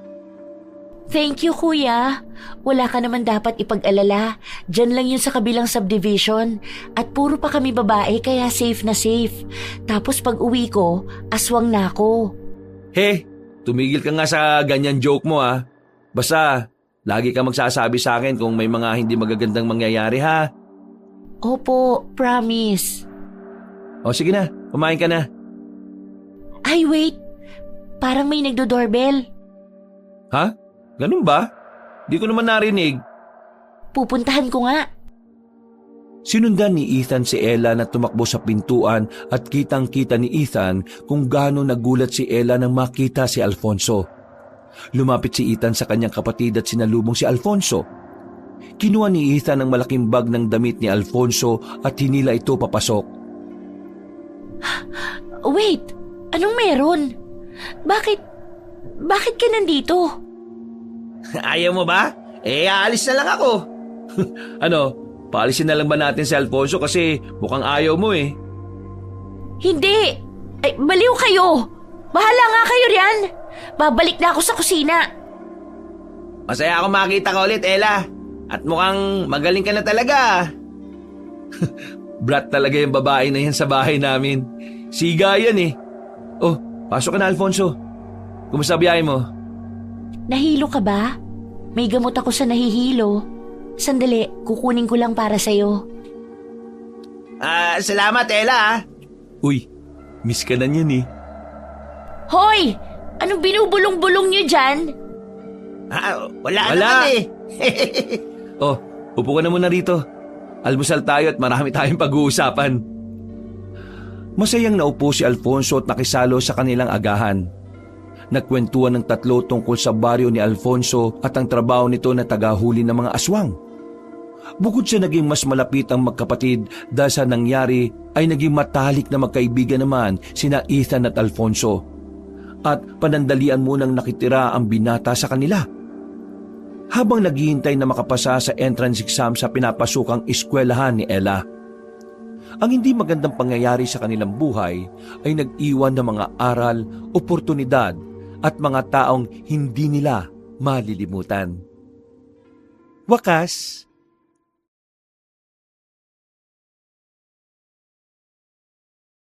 Thank you, kuya. Wala ka naman dapat ipag-alala. Diyan lang yun sa kabilang subdivision. At puro pa kami babae kaya safe na safe. Tapos pag uwi ko, aswang na ako. He, tumigil ka nga sa ganyan joke mo ha. Basta, lagi ka magsasabi sa akin kung may mga hindi magagandang mangyayari ha. Opo, promise. O sige na, kumain ka na. Ay, wait. Parang may nagdo-doorbell. Ha? Ganun ba? Di ko naman narinig. Pupuntahan ko nga. Sinundan ni Ethan si Ella na tumakbo sa pintuan at kitang-kita ni Ethan kung gaano nagulat si Ella nang makita si Alfonso. Lumapit si Ethan sa kanyang kapatid at sinalubong si Alfonso. Kinuha ni Ethan ang malaking bag ng damit ni Alfonso at hinila ito papasok. Wait, anong meron? Bakit ka nandito? Ayaw mo ba? Aalis na lang ako. Ano, paalisin na lang ba natin si Alfonso kasi mukhang ayaw mo eh. Hindi! Ay, baliw kayo! Bahala nga kayo riyan! Babalik na ako sa kusina. Masaya ako makita ka ulit, Ella. At mukhang magaling ka na talaga. Brat talaga yung babae na yan sa bahay namin. Siga yan eh. Oh, pasok ka na Alfonso. Kumusta biyahe mo? Nahilo ka ba? May gamot ako sa nahihilo. Sandali, kukunin ko lang para sa'yo. Salamat, Ella. Uy, miss ka na niyan eh. Hoy! Anong binubulong-bulong niyo dyan? Wala naman eh. Oh, upo ka na muna rito. Almusal tayo at marami tayong pag-uusapan. Masayang naupo si Alfonso at nakisalo sa kanilang agahan. Nagkwentuhan ng tatlo tungkol sa baryo ni Alfonso at ang trabaho nito na tagahuli ng mga aswang. Bukod sa naging mas malapit ang magkapatid dahil sa nangyari ay naging matalik na magkaibigan naman sina Ethan at Alfonso. At panandalian munang nakitira ang binata sa kanila. Habang naghihintay na makapasa sa entrance exam sa pinapasukang eskwelahan ni Ella. Ang hindi magandang pangyayari sa kanilang buhay ay nag-iwan ng mga aral, oportunidad at mga taong hindi nila malilimutan. Wakas,